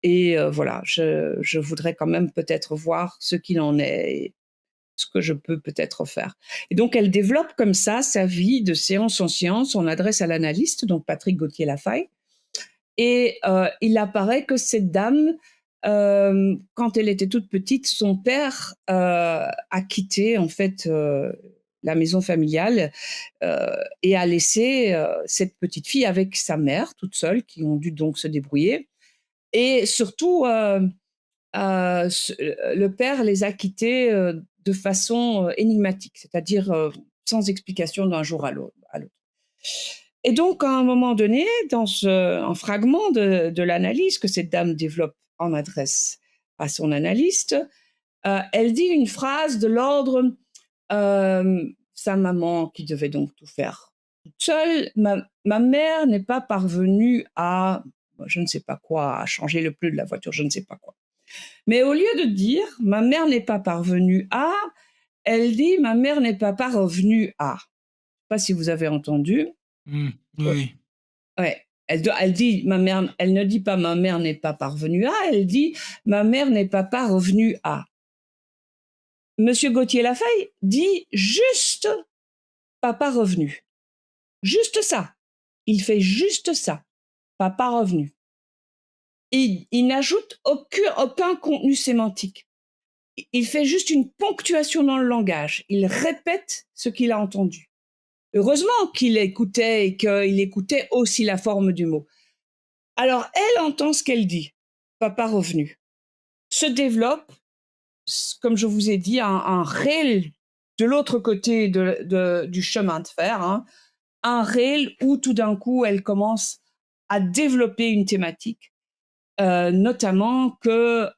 Et voilà, je voudrais quand même peut-être voir ce qu'il en est et ce que je peux peut-être faire. Et donc, elle développe comme ça sa vie de séance en séance. On adresse à l'analyste, donc Patrick Gauthier-Lafaille. Et il apparaît que cette dame, quand elle était toute petite, son père a quitté en fait la maison familiale et a laissé cette petite fille avec sa mère toute seule, qui ont dû donc se débrouiller. Et surtout, le père les a quittés de façon énigmatique, c'est-à-dire sans explication d'un jour à l'autre. Et donc, à un moment donné, dans un fragment de l'analyse que cette dame développe en adresse à son analyste, elle dit une phrase de l'ordre sa maman, qui devait donc tout faire toute seule, ma mère n'est pas parvenue à, je ne sais pas quoi, à changer le pneu de la voiture, je ne sais pas quoi. Mais au lieu de dire ma mère n'est pas parvenue à, elle dit ma mère n'est pas parvenue à. Je ne sais pas si vous avez entendu. Hmm, oui. Ouais. Elle dit ma mère, elle ne dit pas ma mère n'est pas parvenue à, elle dit ma mère n'est pas revenue à. Monsieur Gauthier-Lafay dit juste papa revenu. Juste ça. Il fait juste ça. Papa revenu. Il n'ajoute aucun contenu sémantique. Il fait juste une ponctuation dans le langage. Il répète ce qu'il a entendu. Heureusement qu'il écoutait et qu'il écoutait aussi la forme du mot. Alors, elle entend ce qu'elle dit. Papa revenu. Se développe, comme je vous ai dit, un réel de l'autre côté du chemin de fer, hein, un réel où tout d'un coup, elle commence à développer une thématique, notamment que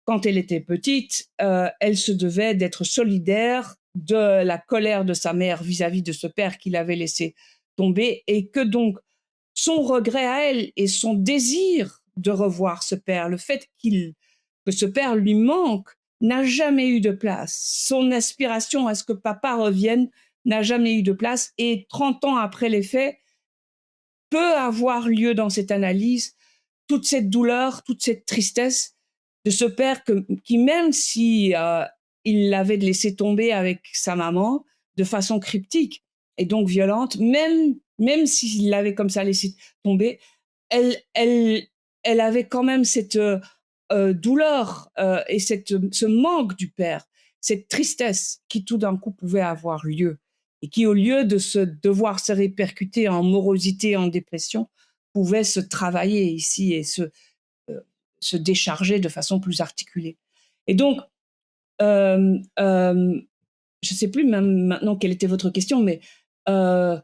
quand elle était petite, elle se devait d'être solidaire de la colère de sa mère vis-à-vis de ce père qui l'avait laissé tomber et que donc son regret à elle et son désir de revoir ce père, le fait que ce père lui manque, n'a jamais eu de place. Son aspiration à ce que papa revienne n'a jamais eu de place et 30 ans après les faits, peut avoir lieu dans cette analyse toute cette douleur, toute cette tristesse de ce père qui même si il l'avait laissé tomber avec sa maman de façon cryptique et donc violente, même s'il l'avait comme ça laissé tomber, elle avait quand même cette douleur et ce manque du père, cette tristesse qui tout d'un coup pouvait avoir lieu et qui, au lieu de devoir se répercuter en morosité, en dépression, pouvait se travailler ici et se décharger de façon plus articulée. Et donc, je ne sais plus même maintenant quelle était votre question, mais non,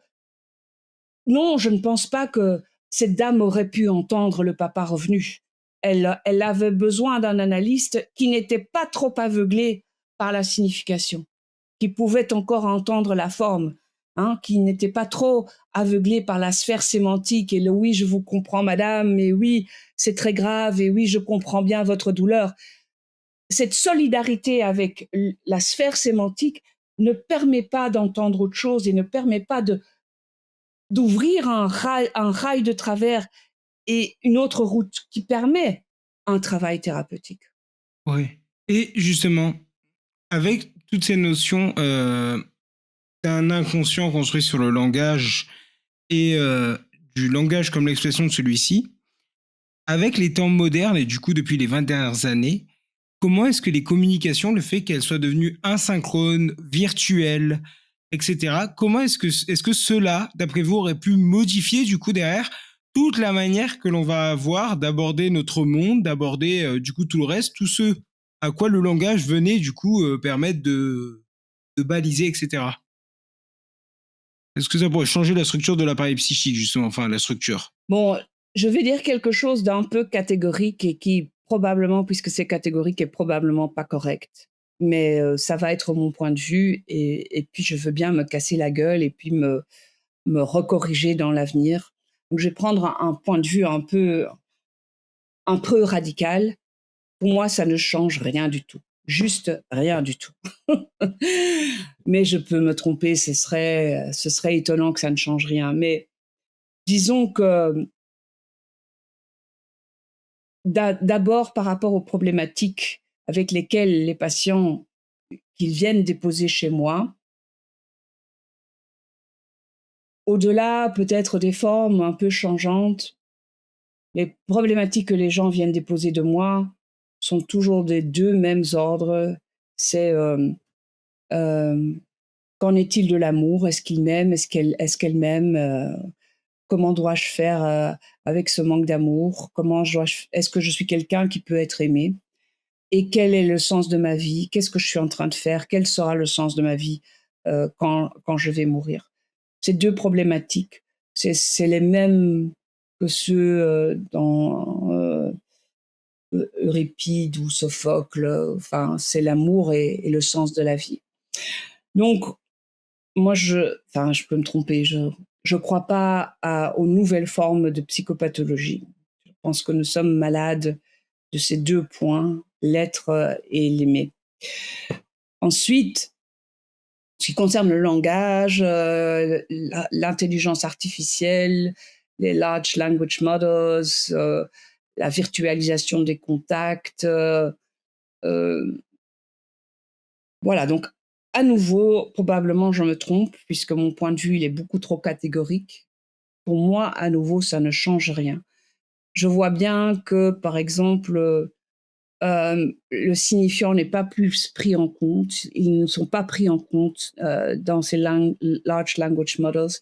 je ne pense pas que cette dame aurait pu entendre le papa revenu. Elle avait besoin d'un analyste qui n'était pas trop aveuglé par la signification, qui pouvait encore entendre la forme, hein, qui n'était pas trop aveuglé par la sphère sémantique et le oui, je vous comprends, madame, et oui, c'est très grave, et oui, je comprends bien votre douleur. Cette solidarité avec la sphère sémantique ne permet pas d'entendre autre chose et ne permet pas d'ouvrir un rail de travers et une autre route qui permet un travail thérapeutique. Oui. Et justement, avec toutes ces notions d'un inconscient construit sur le langage et du langage comme l'expression de celui-ci, avec les temps modernes et du coup depuis les 20 dernières années, comment est-ce que les communications, le fait qu'elles soient devenues asynchrones, virtuelles, etc., comment est-ce que cela, d'après vous, aurait pu modifier du coup derrière toute la manière que l'on va avoir d'aborder notre monde, d'aborder du coup tout le reste, tout ce à quoi le langage venait du coup permettre de baliser, etc. Est-ce que ça pourrait changer la structure de l'appareil psychique, justement, enfin la structure? Bon, je vais dire quelque chose d'un peu catégorique et qui probablement, puisque c'est catégorique, est probablement pas correct. Mais ça va être mon point de vue et puis je veux bien me casser la gueule et puis me recorriger dans l'avenir. Donc je vais prendre un point de vue un peu radical. Pour moi, ça ne change rien du tout. Juste rien du tout. Mais je peux me tromper, ce serait étonnant que ça ne change rien. Mais disons que d'abord par rapport aux problématiques avec lesquelles les patients qu'ils viennent déposer chez moi, au-delà peut-être des formes un peu changeantes, les problématiques que les gens viennent déposer de moi sont toujours des 2 mêmes ordres. C'est, qu'en est-il de l'amour? Est-ce qu'il m'aime? Est-ce qu'elle m'aime? Comment dois-je faire, avec ce manque d'amour? Est-ce que je suis quelqu'un qui peut être aimé? et quel est le sens de ma vie? Qu'est-ce que je suis en train de faire? Quel sera le sens de ma vie quand je vais mourir? Ces deux problématiques, c'est les mêmes que ceux dans Euripide ou Sophocle. Enfin, c'est l'amour et le sens de la vie. Donc, moi, je peux me tromper. Je crois pas aux nouvelles formes de psychopathologie. Je pense que nous sommes malades de ces deux points, l'être et l'aimer. Ensuite, ce qui concerne le langage, l'intelligence artificielle, les large language models, la virtualisation des contacts, voilà. Donc, à nouveau, probablement, je me trompe, puisque mon point de vue, il est beaucoup trop catégorique. Pour moi, à nouveau, ça ne change rien. Je vois bien que, par exemple, le signifiant n'est pas plus pris en compte. Ils ne sont pas pris en compte dans ces large language models.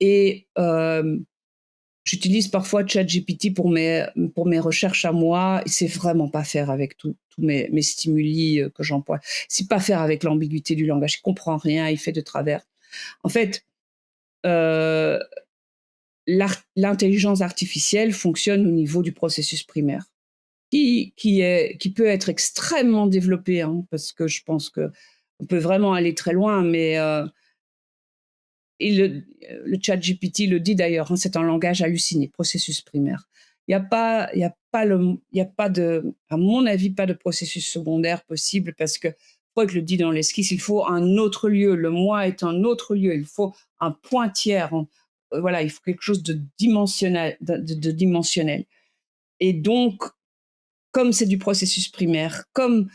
Et j'utilise parfois ChatGPT pour mes recherches à moi. Et c'est vraiment pas faire avec tous mes stimuli que j'emploie. C'est pas faire avec l'ambiguïté du langage. Il comprend rien, il fait de travers. En fait, euh, l'intelligence artificielle fonctionne au niveau du processus primaire, qui peut être extrêmement développé, hein, parce que je pense qu'on peut vraiment aller très loin, mais le chat GPT le dit d'ailleurs, hein, c'est un langage halluciné, processus primaire. Il n'y a pas, à mon avis, pas de processus secondaire possible parce que, Freud le dit dans l'esquisse, il faut un autre lieu. Le moi est un autre lieu. Il faut un point tiers. Voilà, il faut quelque chose de dimensionnel. De dimensionnel. Et donc, comme c'est du processus primaire, comme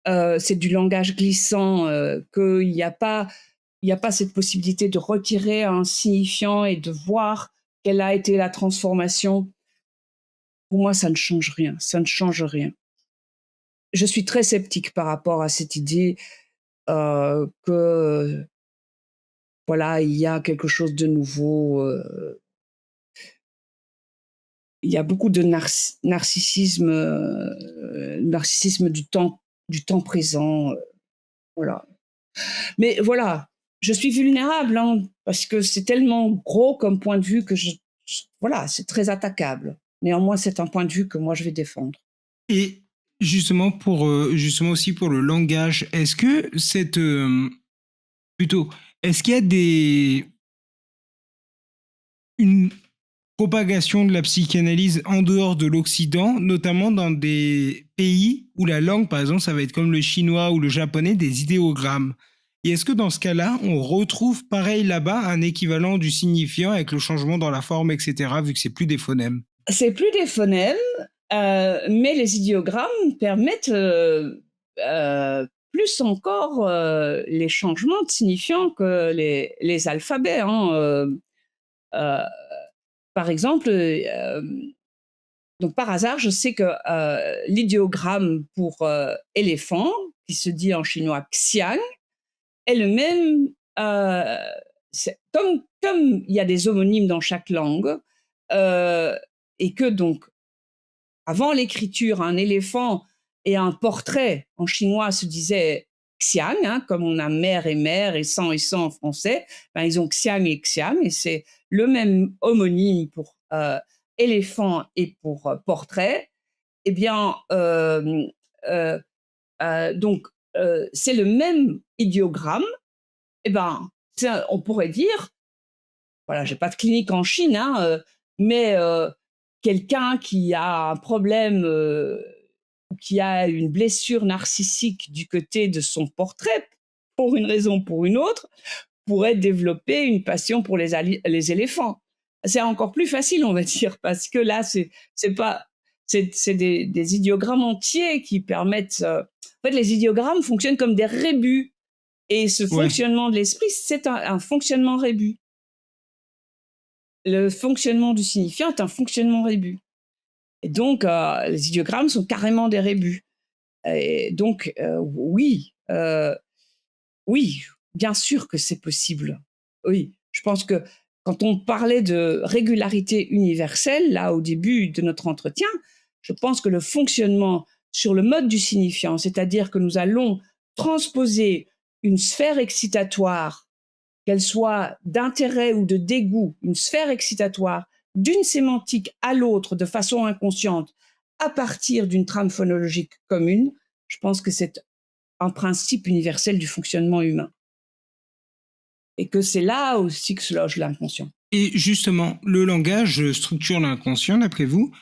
c'est du langage glissant, qu'il n'y a pas cette possibilité de retirer un signifiant et de voir quelle a été la transformation. Pour moi, ça ne change rien. Ça ne change rien. Je suis très sceptique par rapport à cette idée que voilà, il y a quelque chose de nouveau. Il y a beaucoup de narcissisme du temps présent. Voilà. Mais voilà, je suis vulnérable, hein, parce que c'est tellement gros comme point de vue que voilà, c'est très attaquable. Néanmoins, c'est un point de vue que moi je vais défendre. Et justement justement aussi pour le langage, est-ce que plutôt, est-ce qu'il y a une propagation de la psychanalyse en dehors de l'Occident, notamment dans des pays où la langue, par exemple, ça va être comme le chinois ou le japonais, des idéogrammes. Et est-ce que dans ce cas-là, on retrouve pareil là-bas un équivalent du signifiant avec le changement dans la forme, etc., vu que c'est plus des phonèmes? C'est plus des phonèmes, mais les idéogrammes permettent plus encore les changements de signifiants que les alphabets, hein. Euh, Par exemple, donc par hasard, je sais que l'idéogramme pour éléphant, qui se dit en chinois xiang, est le même. Comme il y a des homonymes dans chaque langue, et que donc avant l'écriture, un éléphant et un portrait en chinois se disaient xiang, hein, comme on a mère et sang en français, ben ils ont xiang et c'est le même homonyme pour éléphant et pour portrait. Eh bien, donc, c'est le même idéogramme. Eh ben, on pourrait dire, voilà, j'ai pas de clinique en Chine, hein, mais quelqu'un qui a un problème, qui a une blessure narcissique du côté de son portrait, pour une raison ou pour une autre, pourrait développer une passion pour les éléphants. C'est encore plus facile, on va dire, parce que là, c'est pas, c'est des idéogrammes entiers qui permettent. En fait, les idéogrammes fonctionnent comme des rébus. Et ce Ouais. fonctionnement de l'esprit, c'est un fonctionnement rébus. Le fonctionnement du signifiant est un fonctionnement rébus. Et donc, les idéogrammes sont carrément des rébus. Et donc, oui, oui, bien sûr que c'est possible. Oui, je pense que quand on parlait de régularité universelle, là, au début de notre entretien, je pense que le fonctionnement sur le mode du signifiant, c'est-à-dire que nous allons transposer une sphère excitatoire, qu'elle soit d'intérêt ou de dégoût, une sphère excitatoire d'une sémantique à l'autre de façon inconsciente à partir d'une trame phonologique commune, je pense que c'est un principe universel du fonctionnement humain. Et que c'est là aussi que se loge l'inconscient. Et justement, le langage structure l'inconscient, d'après vous,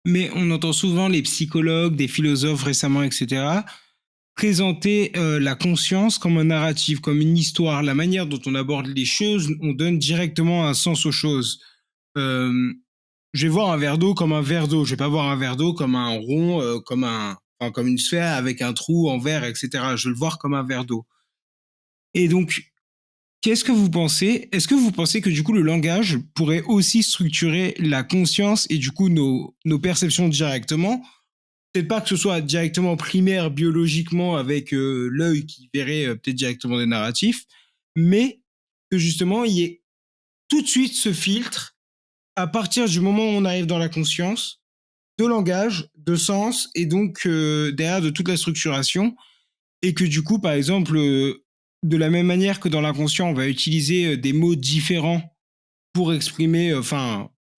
mais on entend souvent les psychologues, des philosophes récemment, etc., présenter la conscience comme un narratif, comme une histoire. La manière dont on aborde les choses, on donne directement un sens aux choses. Euh, je vais voir un verre d'eau comme un verre d'eau. Je vais pas voir un verre d'eau comme un rond, comme une sphère avec un trou en verre, etc. Je vais le voir comme un verre d'eau. Et donc, qu'est-ce que vous pensez? Est-ce que vous pensez que du coup le langage pourrait aussi structurer la conscience et du coup nos perceptions directement? Peut-être pas que ce soit directement primaire biologiquement avec l'œil qui verrait peut-être directement des narratifs, mais que justement il y ait tout de suite ce filtre à partir du moment où on arrive dans la conscience, de langage, de sens et donc derrière de toute la structuration et que du coup, par exemple, de la même manière que dans l'inconscient, on va utiliser des mots différents pour exprimer,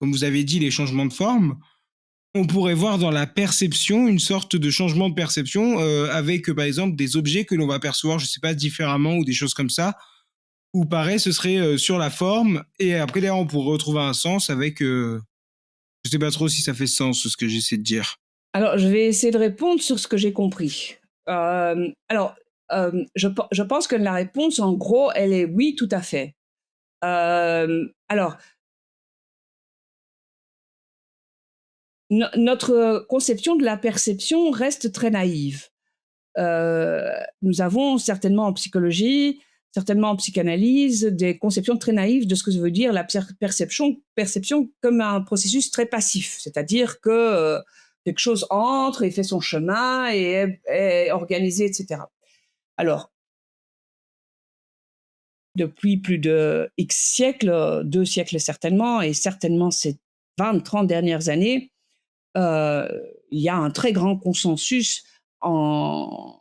comme vous avez dit, les changements de forme, on pourrait voir dans la perception une sorte de changement de perception avec, par exemple, des objets que l'on va percevoir, je sais pas, différemment ou des choses comme ça, ou pareil, ce serait sur la forme, et après, derrière, on pourrait retrouver un sens avec... je sais pas trop si ça fait sens, ce que j'essaie de dire. Alors, je vais essayer de répondre sur ce que j'ai compris. Alors, je pense que la réponse, en gros, elle est oui, tout à fait. Alors, notre conception de la perception reste très naïve. Nous avons certainement en psychologie, certainement en psychanalyse, des conceptions très naïves de ce que veut dire la perception comme un processus très passif, c'est-à-dire que quelque chose entre et fait son chemin et est organisé, etc. Alors, depuis plus de X siècles, 2 siècles certainement, et certainement ces 20, 30 dernières années, euh, il y a un très grand consensus en,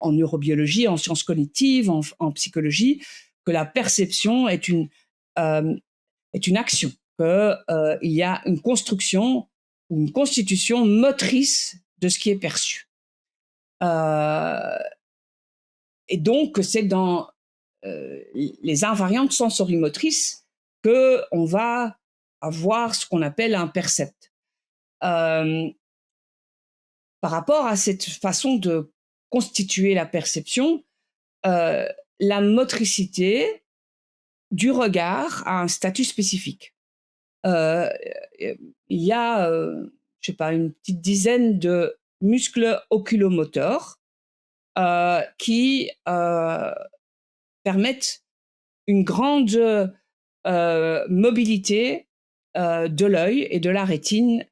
en neurobiologie, en sciences cognitives, en psychologie, que la perception euh, est une action, qu'il y a une construction ou une constitution motrice de ce qui est perçu. Euh, et donc, c'est dans les invariantes sensorimotrices qu'on va avoir ce qu'on appelle un percept. Euh, Par rapport à cette façon de constituer la perception, euh, la motricité du regard a un statut spécifique. Euh, il y a, je sais pas, une petite dizaine de muscles oculomoteurs qui permettent une grande mobilité de l'œil et de la rétine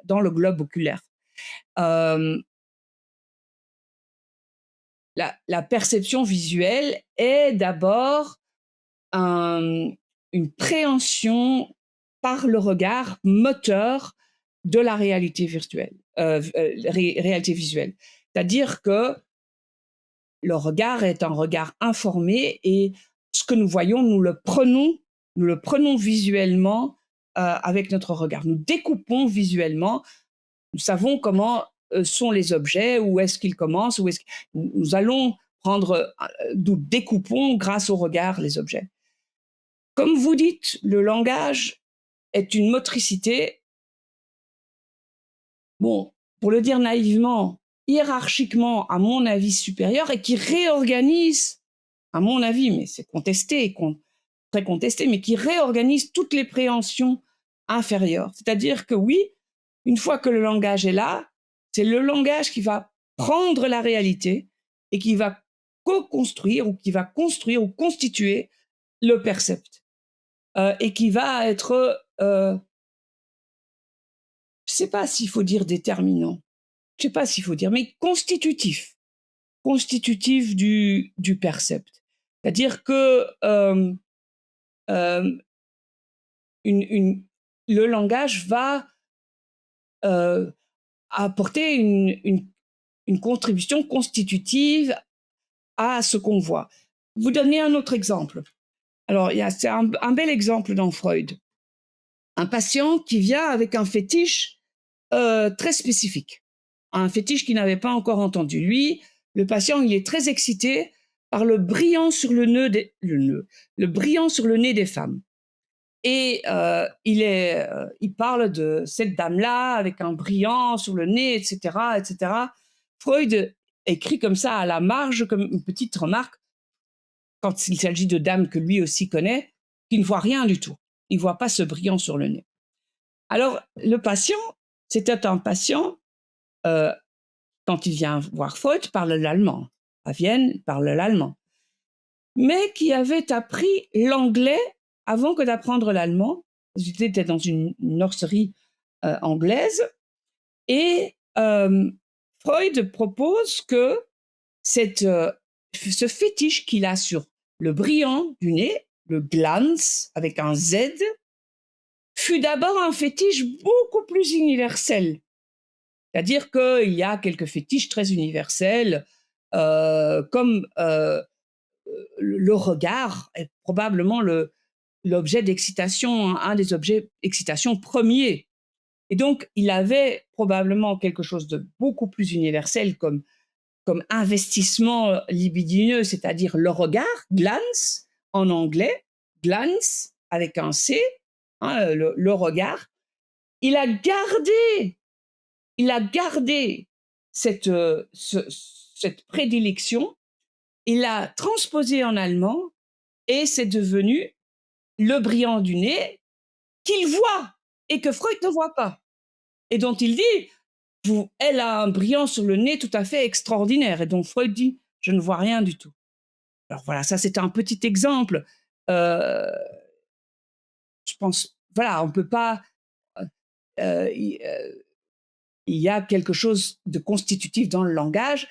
dans le globe oculaire. Euh, la perception visuelle est d'abord une préhension par le regard moteur de la réalité virtuelle, réalité visuelle. C'est-à-dire que le regard est un regard informé et ce que nous voyons, nous le prenons visuellement avec notre regard. Nous découpons visuellement, nous savons comment sont les objets, où est-ce qu'ils commencent, où est-ce nous allons prendre, nous découpons grâce au regard les objets. Comme vous dites, le langage est une motricité, bon, pour le dire naïvement, hiérarchiquement, à mon avis, supérieure et qui réorganise, à mon avis, mais c'est contesté, très contesté, mais qui réorganise toutes les préhensions inférieures. C'est-à-dire que oui, une fois que le langage est là, c'est le langage qui va prendre la réalité et qui va co-construire ou qui va construire ou constituer le percept. Et qui va être, je ne sais pas s'il faut dire déterminant, je ne sais pas s'il faut dire, mais constitutif du percept. C'est-à-dire que euh, le langage va apporter une contribution constitutive à ce qu'on voit. Vous donner un autre exemple. Alors, c'est un bel exemple dans Freud. Un patient qui vient avec un fétiche très spécifique, un fétiche qu'il n'avait pas encore entendu. Lui, le patient, il est très excité par le brillant sur le brillant sur le nez des femmes. Et il parle de cette dame-là avec un brillant sur le nez, etc., etc. Freud écrit comme ça à la marge, comme une petite remarque, quand il s'agit de dames que lui aussi connaît, qu'il ne voit rien du tout. Il ne voit pas ce brillant sur le nez. Alors, le patient, c'était un patient, euh, quand il vient voir Freud, parle l'allemand. À Vienne, il parle l'allemand. Mais qui avait appris l'anglais avant que d'apprendre l'allemand. J'étais dans une nurserie anglaise. Et Freud propose que ce fétiche qu'il a sur le brillant du nez, le Glanz avec un Z, fut d'abord un fétiche beaucoup plus universel. C'est-à-dire qu'il y a quelques fétiches très universels, comme le regard est probablement l'objet d'excitation, un des objets d'excitation premiers. Et donc, il avait probablement quelque chose de beaucoup plus universel comme investissement libidineux, c'est-à-dire le regard, glance en anglais, glance avec un C, hein, le regard. Il a gardé cette prédilection, il l'a transposée en allemand et c'est devenu le brillant du nez qu'il voit et que Freud ne voit pas. Et dont il dit, elle a un brillant sur le nez tout à fait extraordinaire. Et donc Freud dit, je ne vois rien du tout. Alors voilà, ça c'est un petit exemple. Je pense, voilà, on ne peut pas... il y a quelque chose de constitutif dans le langage.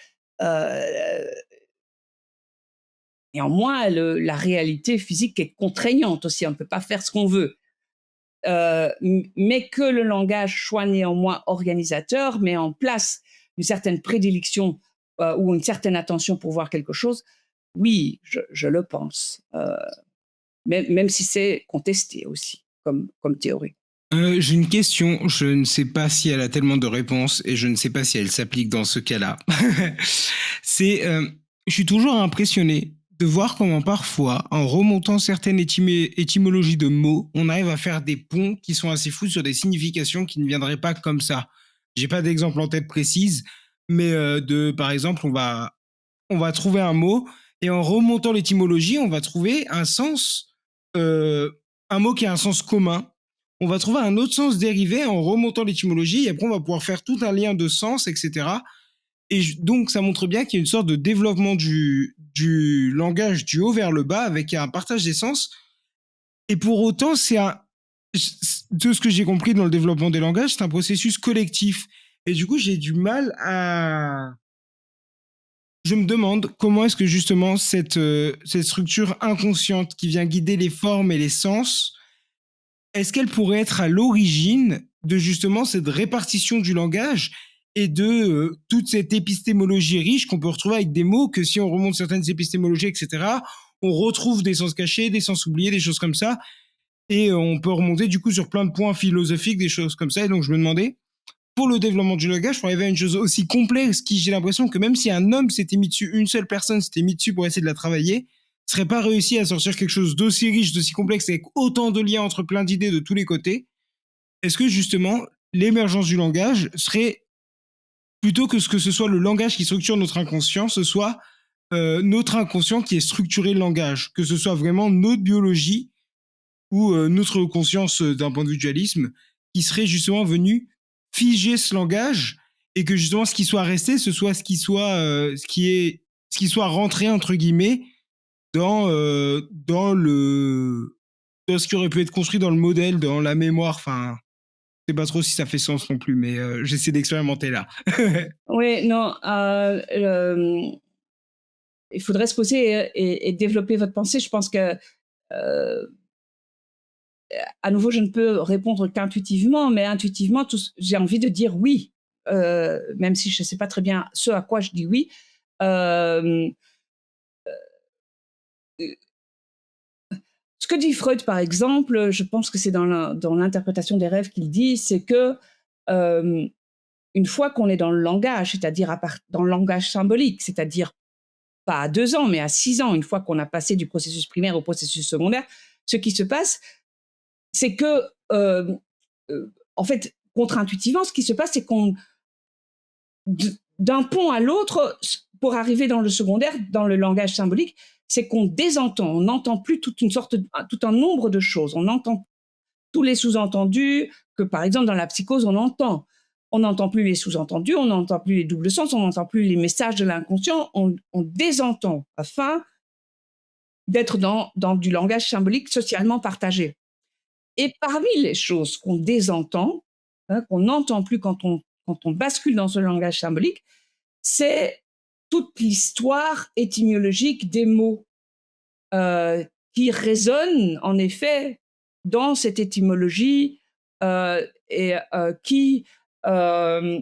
Néanmoins, la réalité physique est contraignante aussi. On ne peut pas faire ce qu'on veut. Mais que le langage soit néanmoins organisateur, met en place une certaine prédilection ou une certaine attention pour voir quelque chose, oui, je le pense. Même si c'est contesté aussi comme théorie. J'ai une question, je ne sais pas si elle a tellement de réponses et je ne sais pas si elle s'applique dans ce cas-là. Je suis toujours impressionné de voir comment parfois, en remontant certaines étymologies de mots, on arrive à faire des ponts qui sont assez fous sur des significations qui ne viendraient pas comme ça. J'ai pas d'exemple en tête précise, mais par exemple, on va trouver un mot et en remontant l'étymologie, on va trouver un sens, un mot qui a un sens commun. On va trouver un autre sens dérivé en remontant l'étymologie et après on va pouvoir faire tout un lien de sens, etc. Et donc, ça montre bien qu'il y a une sorte de développement du langage du haut vers le bas avec un partage des sens. Et pour autant, de ce que j'ai compris dans le développement des langages, c'est un processus collectif. Et du coup, j'ai du mal à... Je me demande comment est-ce que justement cette structure inconsciente qui vient guider les formes et les sens, est-ce qu'elle pourrait être à l'origine de justement cette répartition du langage et de toute cette épistémologie riche qu'on peut retrouver avec des mots que si on remonte certaines épistémologies, etc., on retrouve des sens cachés, des sens oubliés, des choses comme ça. Et on peut remonter du coup sur plein de points philosophiques, des choses comme ça. Et donc je me demandais, pour le développement du langage, pour arriver à une chose aussi complexe qui, j'ai l'impression que même si un homme s'était mis dessus, une seule personne s'était mis dessus pour essayer de la travailler, serait pas réussi à sortir quelque chose d'aussi riche, d'aussi complexe, avec autant de liens entre plein d'idées de tous les côtés. Est-ce que justement, l'émergence du langage serait plutôt que ce soit le langage qui structure notre inconscient, ce soit notre inconscient qui est structuré le langage, que ce soit vraiment notre biologie ou notre conscience d'un point de vue dualisme qui serait justement venu figer ce langage et que justement ce qui soit resté, ce soit ce qui soit rentré entre guillemets dans ce qui aurait pu être construit dans le modèle, dans la mémoire, enfin. Je sais pas trop si ça fait sens non plus, mais j'essaie d'expérimenter là. Oui, non, il faudrait se poser et développer votre pensée. Je pense que, à nouveau, je ne peux répondre qu'intuitivement, mais intuitivement, j'ai envie de dire oui. même si je ne sais pas très bien ce à quoi je dis oui. Euh, Ce que dit Freud, par exemple, je pense que c'est dans l'interprétation des rêves qu'il dit, c'est que euh, une fois qu'on est dans le langage, c'est-à-dire dans le langage symbolique, c'est-à-dire pas à 2 ans, mais à 6 ans, une fois qu'on a passé du processus primaire au processus secondaire, ce qui se passe, c'est que, en fait, contre-intuitivement, ce qui se passe, c'est qu'on, d'un pont à l'autre, pour arriver dans le secondaire, dans le langage symbolique, c'est qu'on désentend, on n'entend plus tout un nombre de choses. On entend tous les sous-entendus que, par exemple, dans la psychose, on entend. On n'entend plus les sous-entendus, on n'entend plus les doubles sens, on n'entend plus les messages de l'inconscient, on désentend afin d'être dans du langage symbolique socialement partagé. Et parmi les choses qu'on désentend, hein, qu'on n'entend plus quand on bascule dans ce langage symbolique, c'est toute l'histoire étymologique des mots qui résonnent en effet dans cette étymologie et euh,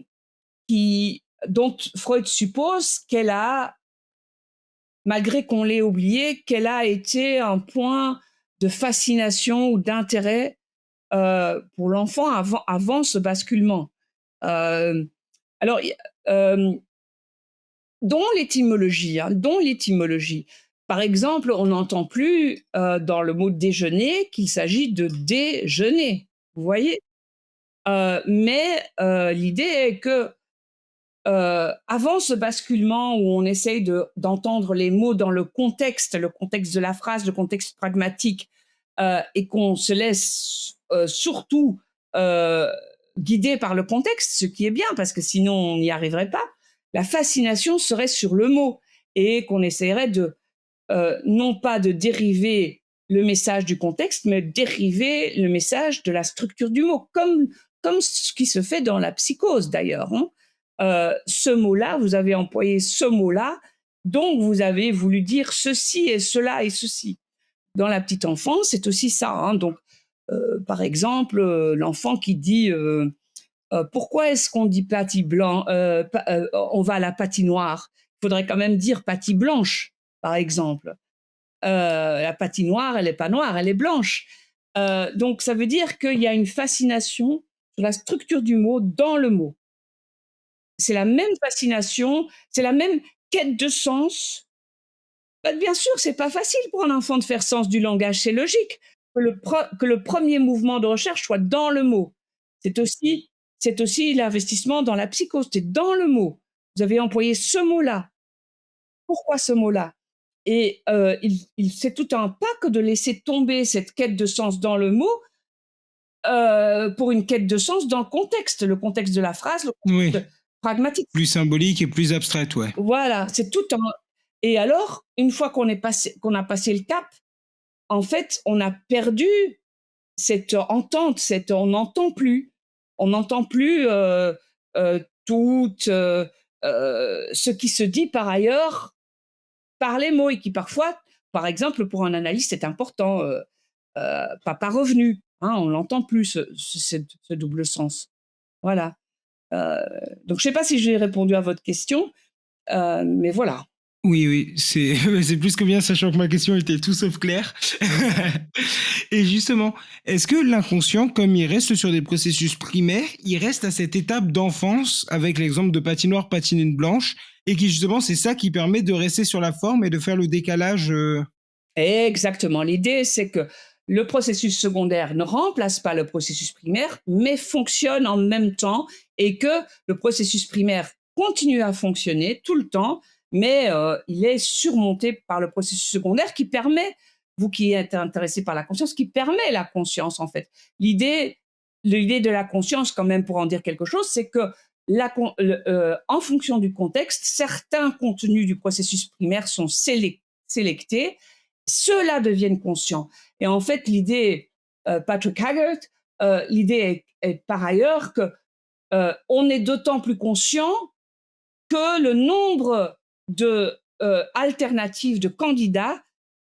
dont Freud suppose qu'elle a, malgré qu'on l'ait oublié, qu'elle a été un point de fascination ou d'intérêt pour l'enfant avant ce basculement. Euh, alors, euh, dont l'étymologie. Par exemple, on n'entend plus dans le mot déjeuner qu'il s'agit de déjeuner. Vous voyez. Mais l'idée est que avant ce basculement où on essaye d'entendre les mots dans le contexte de la phrase, le contexte pragmatique, et qu'on se laisse surtout guider par le contexte, ce qui est bien, parce que sinon on n'y arriverait pas, la fascination serait sur le mot, et qu'on essaierait non pas de dériver le message du contexte, mais dériver le message de la structure du mot, comme ce qui se fait dans la psychose d'ailleurs. Hein. Ce mot-là, vous avez employé ce mot-là, donc vous avez voulu dire ceci et cela et ceci. Dans la petite enfance, c'est aussi ça. Hein. Donc, par exemple, l'enfant qui dit pourquoi est-ce qu'on dit pâtis blanc, on va à la patinoire. Il faudrait quand même dire pâtis blanche, par exemple. La patinoire, elle n'est pas noire, elle est blanche. Donc, ça veut dire qu'il y a une fascination sur la structure du mot dans le mot. C'est la même fascination, c'est la même quête de sens. Bien sûr, c'est pas facile pour un enfant de faire sens du langage, c'est logique que le premier mouvement de recherche soit dans le mot. C'est aussi, c'est aussi l'investissement dans la psychose, c'est dans le mot. Vous avez employé ce mot-là. Pourquoi ce mot-là? Et c'est tout un pas que de laisser tomber cette quête de sens dans le mot pour une quête de sens dans le contexte de la phrase, le Oui, contexte pragmatique. plus symbolique et plus abstraite, ouais. Voilà, c'est tout un. Et alors, une fois qu'on a passé le cap, en fait, on a perdu cette entente, on n'entend plus tout ce qui se dit par ailleurs par les mots et qui parfois, par exemple, pour un analyste, c'est important, pas revenu, hein, on n'entend plus ce double sens. Voilà. Euh, donc, je ne sais pas si j'ai répondu à votre question, mais voilà. Oui, oui, c'est c'est plus que bien, sachant que ma question était tout sauf claire. Et justement, est-ce que l'inconscient, comme il reste sur des processus primaires, il reste à cette étape d'enfance, avec l'exemple de patinoire, patinette blanche, et qui justement, c'est ça qui permet de rester sur la forme et de faire le décalage Exactement. L'idée, c'est que le processus secondaire ne remplace pas le processus primaire, mais fonctionne en même temps et que le processus primaire continue à fonctionner tout le temps, mais il est surmonté par le processus secondaire qui permet, vous qui êtes intéressé par la conscience, qui permet la conscience en fait. L'idée de la conscience, quand même, pour en dire quelque chose, c'est que en fonction du contexte, certains contenus du processus primaire sont sélectés, ceux-là deviennent conscients. Et en fait, l'idée, Patrick Haggart, l'idée est par ailleurs que on est d'autant plus conscient que le nombre de alternatives de candidats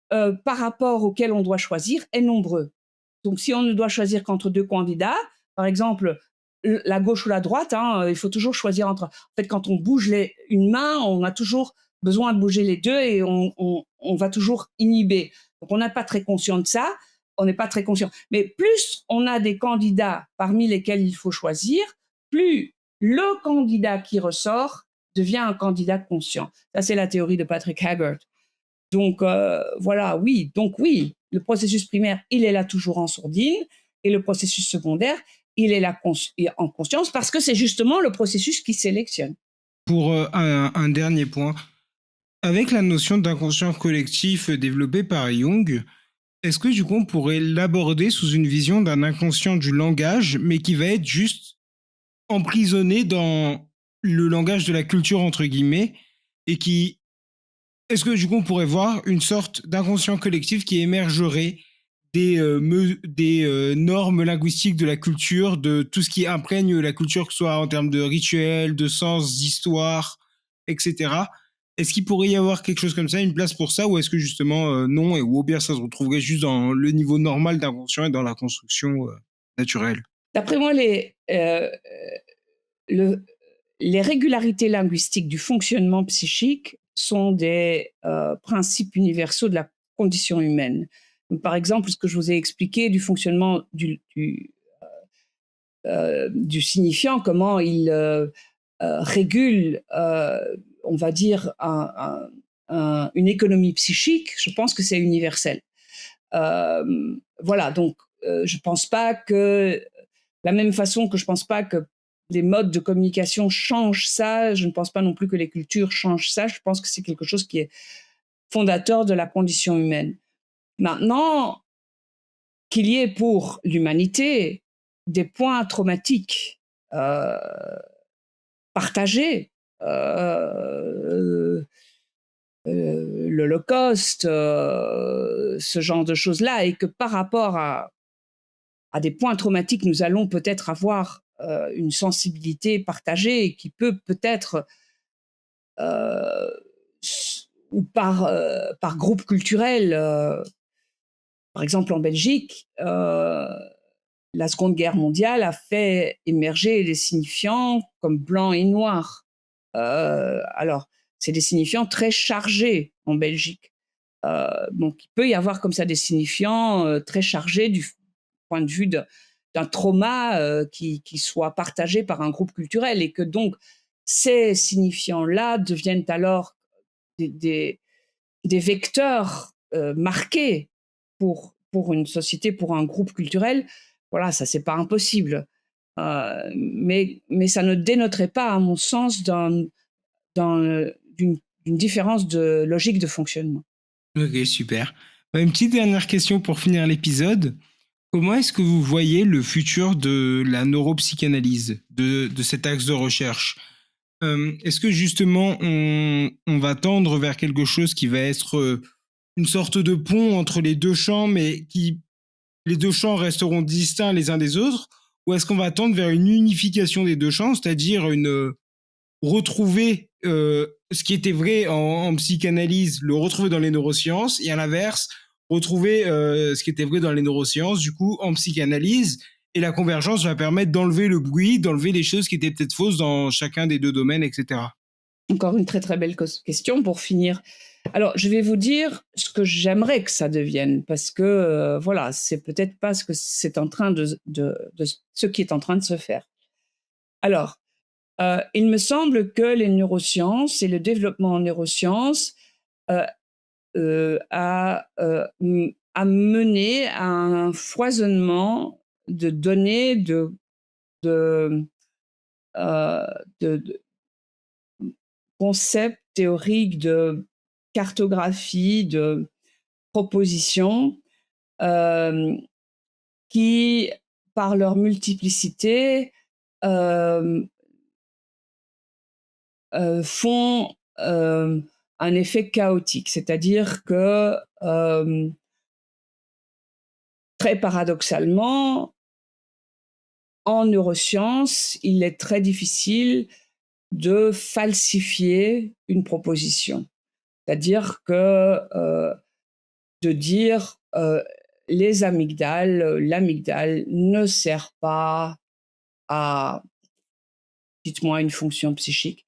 par rapport auxquels on doit choisir est nombreux. Donc, si on ne doit choisir qu'entre deux candidats, par exemple, la gauche ou la droite, hein, il faut toujours choisir entre. En fait, quand on bouge une main, on a toujours besoin de bouger les deux et on va toujours inhiber. Donc, on n'est pas très conscient de ça. On n'est pas très conscient. Mais plus on a des candidats parmi lesquels il faut choisir, plus le candidat qui ressort devient un candidat conscient. Ça, c'est la théorie de Patrick Haggard. Donc, voilà, oui. Donc, oui, le processus primaire, il est là toujours en sourdine, et le processus secondaire, il est là en conscience, parce que c'est justement le processus qui sélectionne. Pour un dernier point, avec la notion d'inconscient collectif développée par Jung, est-ce que du coup on pourrait l'aborder sous une vision d'un inconscient du langage, mais qui va être juste emprisonné dans le langage de la culture entre guillemets, et qui est-ce que du coup on pourrait voir une sorte d'inconscient collectif qui émergerait des normes linguistiques de la culture, de tout ce qui imprègne la culture, que ce soit en termes de rituels, de sens, d'histoire, etc. Est-ce qu'il pourrait y avoir quelque chose comme ça, une place pour ça, ou est-ce que justement non, ou au pire ça se retrouverait juste dans le niveau normal d'inconscient et dans la construction naturelle? D'après moi, le- les régularités linguistiques du fonctionnement psychique sont des principes universaux de la condition humaine. Donc, par exemple, ce que je vous ai expliqué du fonctionnement du signifiant, comment il régule, on va dire, une économie psychique, je pense que c'est universel. Voilà, donc je ne pense pas que, la même façon que je ne pense pas que les modes de communication changent ça, je ne pense pas non plus que les cultures changent ça, je pense que c'est quelque chose qui est fondateur de la condition humaine. Maintenant, qu'il y ait pour l'humanité des points traumatiques euh, partagés, l'Holocauste, ce genre de choses-là, et que par rapport à des points traumatiques, nous allons peut-être avoir une sensibilité partagée qui peut peut-être, euh, ou par groupe culturel, par exemple en Belgique, la Seconde Guerre mondiale a fait émerger des signifiants comme blanc et noir. Alors, c'est des signifiants très chargés en Belgique. Donc, il peut y avoir comme ça des signifiants très chargés du point de vue d'un trauma qui soit partagé par un groupe culturel, et que donc ces signifiants-là deviennent alors des, des, des vecteurs marqués pour une société, pour un groupe culturel. Voilà, ça, c'est pas impossible. Mais ça ne dénoterait pas, à mon sens, d'une différence de logique de fonctionnement. Ok, super. Une petite dernière question pour finir l'épisode. Comment est-ce que vous voyez le futur de la neuropsychanalyse, de cet axe de recherche? Est-ce que justement on va tendre vers quelque chose qui va être une sorte de pont entre les deux champs, mais qui les deux champs resteront distincts les uns des autres? Ou est-ce qu'on va tendre vers une unification des deux champs, c'est-à-dire retrouver ce qui était vrai en psychanalyse, le retrouver dans les neurosciences, et à l'inverse, retrouver ce qui était vrai dans les neurosciences, du coup, en psychanalyse, et la convergence va permettre d'enlever le bruit, d'enlever les choses qui étaient peut-être fausses dans chacun des deux domaines, etc. Encore une très très belle question pour finir. Alors, je vais vous dire ce que j'aimerais que ça devienne, parce que voilà, c'est peut-être pas ce que c'est en train de ce qui est en train de se faire. Alors, il me semble que les neurosciences et le développement en neurosciences euh, a mené à un foisonnement de données, de, euh, de concepts théoriques, de cartographie, de propositions euh, qui, par leur multiplicité, euh, font un effet chaotique. C'est-à-dire que, très paradoxalement, en neurosciences, il est très difficile de falsifier une proposition. C'est-à-dire que de dire l'amygdale ne sert pas à, dites-moi, une fonction psychique,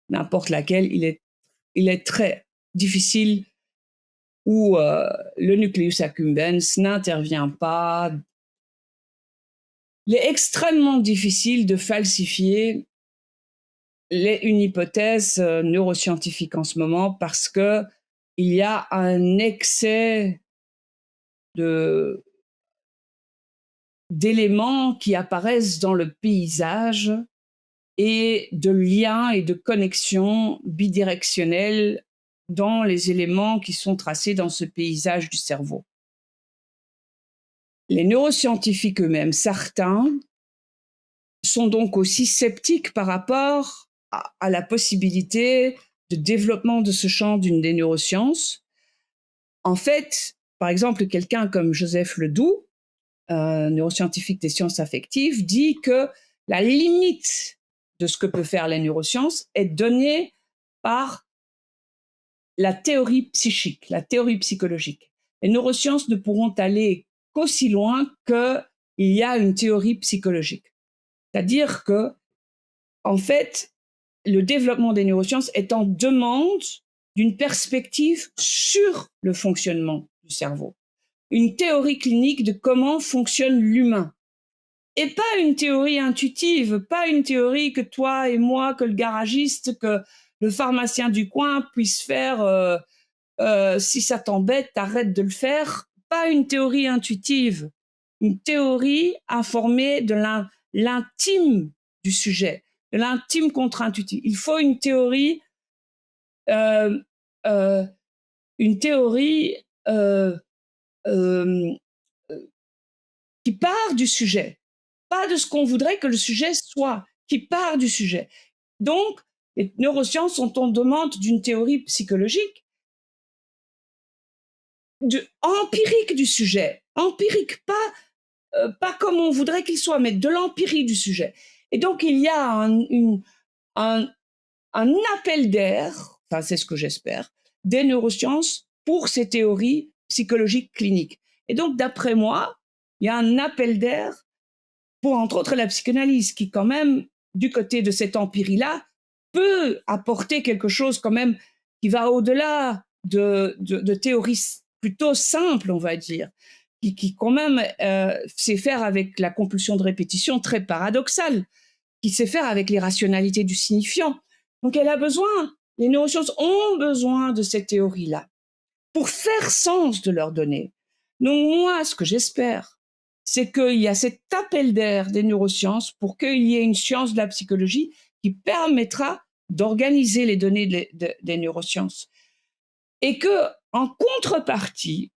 n'importe laquelle, il est très difficile où le nucleus accumbens n'intervient pas. Il est extrêmement difficile de falsifier une hypothèse neuroscientifique en ce moment parce que il y a un excès de d'éléments qui apparaissent dans le paysage et de liens et de connexions bidirectionnelles dans les éléments qui sont tracés dans ce paysage du cerveau. Les neuroscientifiques eux-mêmes, certains, sont donc aussi sceptiques par rapport à la possibilité de développement de ce champ des neurosciences. En fait, par exemple, quelqu'un comme Joseph Ledoux, neuroscientifique des sciences affectives, dit que la limite de ce que peut faire les neurosciences est donnée par la théorie psychique, la théorie psychologique. Les neurosciences ne pourront aller qu'aussi loin qu'il y a une théorie psychologique. C'est-à-dire que, en fait, le développement des neurosciences est en demande d'une perspective sur le fonctionnement du cerveau. Une théorie clinique de comment fonctionne l'humain. Et pas une théorie intuitive, pas une théorie que toi et moi, que le garagiste, que le pharmacien du coin puisse faire. Si ça t'embête, t'arrêtes de le faire. Pas une théorie intuitive, une théorie informée de l'intime du sujet, de l'intime contre-intuitif. Il faut une théorie, euh, euh, une théorie euh, euh, qui part du sujet, pas de ce qu'on voudrait que le sujet soit, qui part du sujet. Donc, les neurosciences sont en demande d'une théorie psychologique empirique du sujet, empirique, pas comme on voudrait qu'il soit, mais de l'empirie du sujet. Et donc, il y a un appel d'air, enfin, c'est ce que j'espère, des neurosciences pour ces théories psychologiques cliniques. Et donc, d'après moi, il y a un appel d'air pour, entre autres, la psychanalyse, qui quand même, du côté de cette empirie-là, peut apporter quelque chose quand même qui va au-delà de théories plutôt simples, on va dire, qui quand même sait faire avec la compulsion de répétition très paradoxale, qui sait faire avec les rationalités du signifiant. Donc elle a besoin, les neurosciences ont besoin de cette théorie-là pour faire sens de leurs données. Donc moi, ce que j'espère, c'est qu'il y a cet appel d'air des neurosciences pour qu'il y ait une science de la psychologie qui permettra d'organiser les données des neurosciences. Et que, en contrepartie,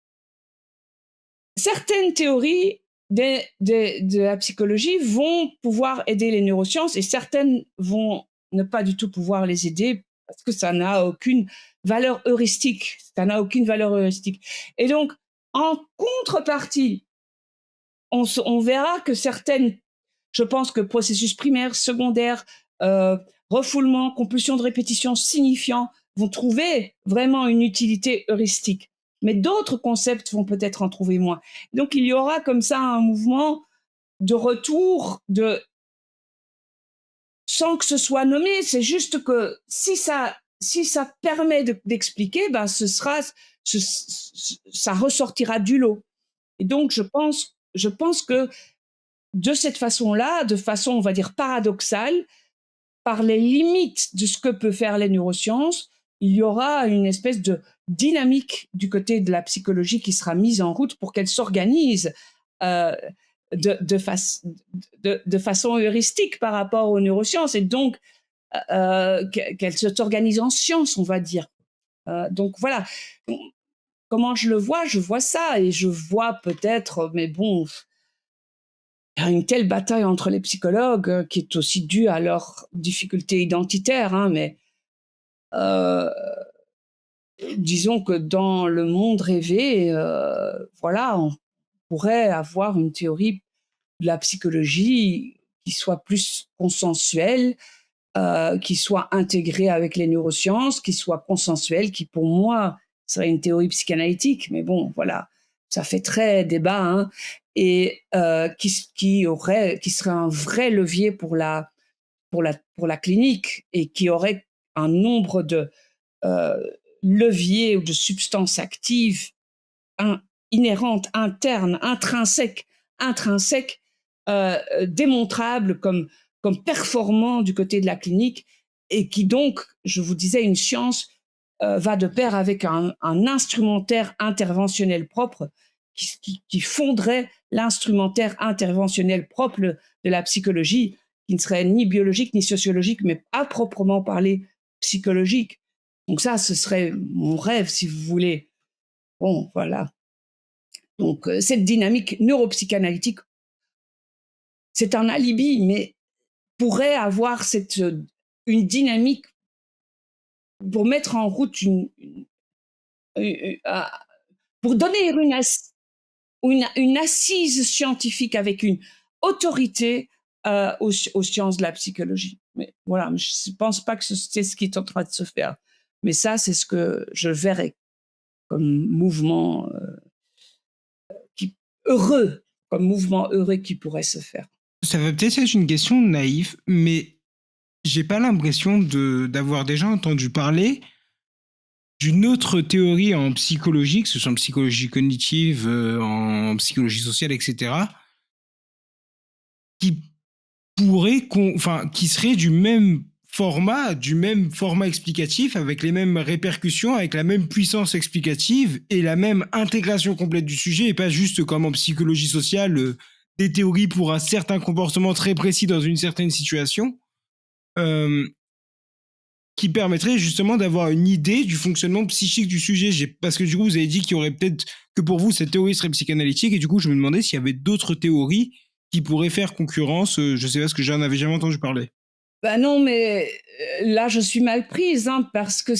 certaines théories de la psychologie vont pouvoir aider les neurosciences et certaines vont ne pas du tout pouvoir les aider parce que ça n'a aucune valeur heuristique. Ça n'a aucune valeur heuristique. Et donc, en contrepartie, on verra que certaines, je pense que processus primaires, secondaires, refoulement, compulsion de répétition, signifiant, vont trouver vraiment une utilité heuristique. Mais d'autres concepts vont peut-être en trouver moins. Donc, il y aura comme ça un mouvement de retour sans que ce soit nommé. C'est juste que si ça permet d'expliquer, ben ça ressortira du lot. Et donc, je pense que de cette façon-là, de façon, on va dire, paradoxale, par les limites de ce que peut faire les neurosciences, il y aura une espèce de dynamique du côté de la psychologie qui sera mise en route pour qu'elle s'organise de façon heuristique par rapport aux neurosciences et donc qu'elle s'organise en sciences, on va dire. Donc voilà. Comment je le vois? Je vois ça et je vois peut-être, mais bon, il y a une telle bataille entre les psychologues qui est aussi due à leurs difficultés identitaires, hein, mais disons que dans le monde rêvé, voilà, on pourrait avoir une théorie de la psychologie qui soit plus consensuelle, qui soit intégrée avec les neurosciences, qui soit consensuelle, qui pour moi serait une théorie psychanalytique. Mais bon, voilà. ça fait très débat, hein, et qui serait un vrai levier pour la clinique et qui aurait un nombre de leviers ou de substances actives inhérentes, internes, intrinsèques, démontrables comme performants du côté de la clinique et qui donc, je vous disais, une science va de pair avec un instrumentaire interventionnel propre qui fonderait l'instrumentaire interventionnel propre de la psychologie, qui ne serait ni biologique ni sociologique, mais à proprement parler psychologique. Donc ça, ce serait mon rêve, si vous voulez. Bon, voilà. Donc cette dynamique neuropsychanalytique, c'est un alibi, mais pourrait avoir une dynamique pour mettre en route pour donner une assise scientifique avec une autorité aux sciences de la psychologie. Mais voilà, je ne pense pas que c'est ce qui est en train de se faire. Mais ça, c'est ce que je verrais comme mouvement heureux, comme mouvement heureux qui pourrait se faire. Ça va peut-être être une question naïve, mais j'ai pas l'impression d'avoir déjà entendu parler d'une autre théorie en psychologie, que ce soit en psychologie cognitive, en psychologie sociale, etc., qui pourrait, qui serait du même format explicatif, avec les mêmes répercussions, avec la même puissance explicative et la même intégration complète du sujet, et pas juste comme en psychologie sociale, des théories pour un certain comportement très précis dans une certaine situation, qui permettrait justement d'avoir une idée du fonctionnement psychique du sujet. Parce que du coup, vous avez dit qu'il y aurait peut-être que pour vous, cette théorie serait psychanalytique, et du coup, je me demandais s'il y avait d'autres théories qui pourraient faire concurrence. Je sais pas, ce que j'en avais jamais entendu parler. Ben non, mais là, je suis mal prise, hein, parce que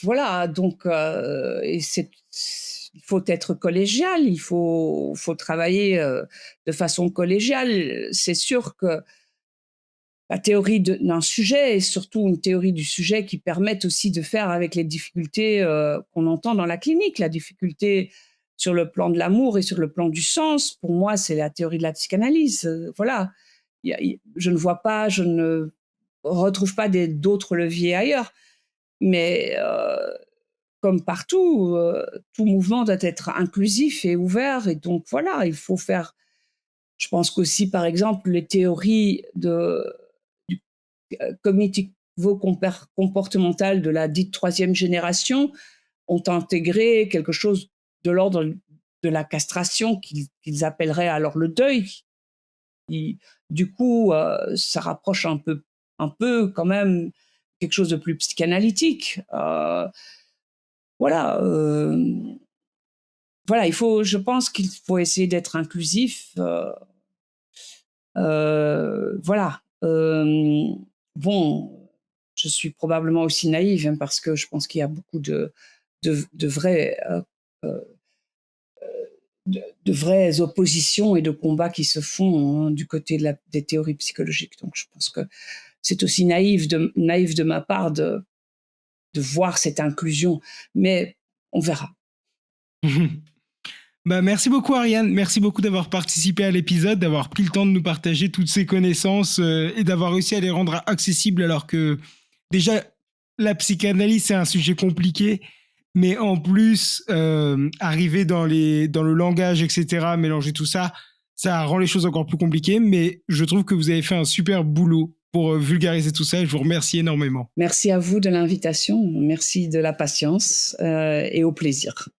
voilà, donc il faut être collégial, il faut travailler de façon collégiale. C'est sûr que la théorie d'un sujet est surtout une théorie du sujet qui permet aussi de faire avec les difficultés qu'on entend dans la clinique, la difficulté sur le plan de l'amour et sur le plan du sens. Pour moi, c'est la théorie de la psychanalyse. Voilà. Je ne vois pas, je ne retrouve pas d'autres leviers ailleurs. Mais comme partout, tout mouvement doit être inclusif et ouvert. Et donc voilà, il faut faire. Je pense qu'aussi, par exemple, les théories du cognitivo-comportementales de la dite troisième génération ont intégré quelque chose de l'ordre de la castration qu'ils appelleraient alors le deuil. Du coup, ça rapproche un peu quand même quelque chose de plus psychanalytique. Voilà. Voilà, je pense qu'il faut essayer d'être inclusif. Voilà. Bon, je suis probablement aussi naïve, hein, parce que je pense qu'il y a beaucoup de vrais de vraies oppositions et de combats qui se font, hein, du côté des théories psychologiques. Donc je pense que c'est aussi naïf de ma part de voir cette inclusion, mais on verra. Bah, merci beaucoup, Ariane. Merci beaucoup d'avoir participé à l'épisode, d'avoir pris le temps de nous partager toutes ces connaissances et d'avoir réussi à les rendre accessibles, alors que déjà, la psychanalyse, c'est un sujet compliqué, mais en plus, arriver dans le langage, etc., mélanger tout ça, ça rend les choses encore plus compliquées, mais je trouve que vous avez fait un super boulot pour vulgariser tout ça, et je vous remercie énormément. Merci à vous de l'invitation, merci de la patience et au plaisir.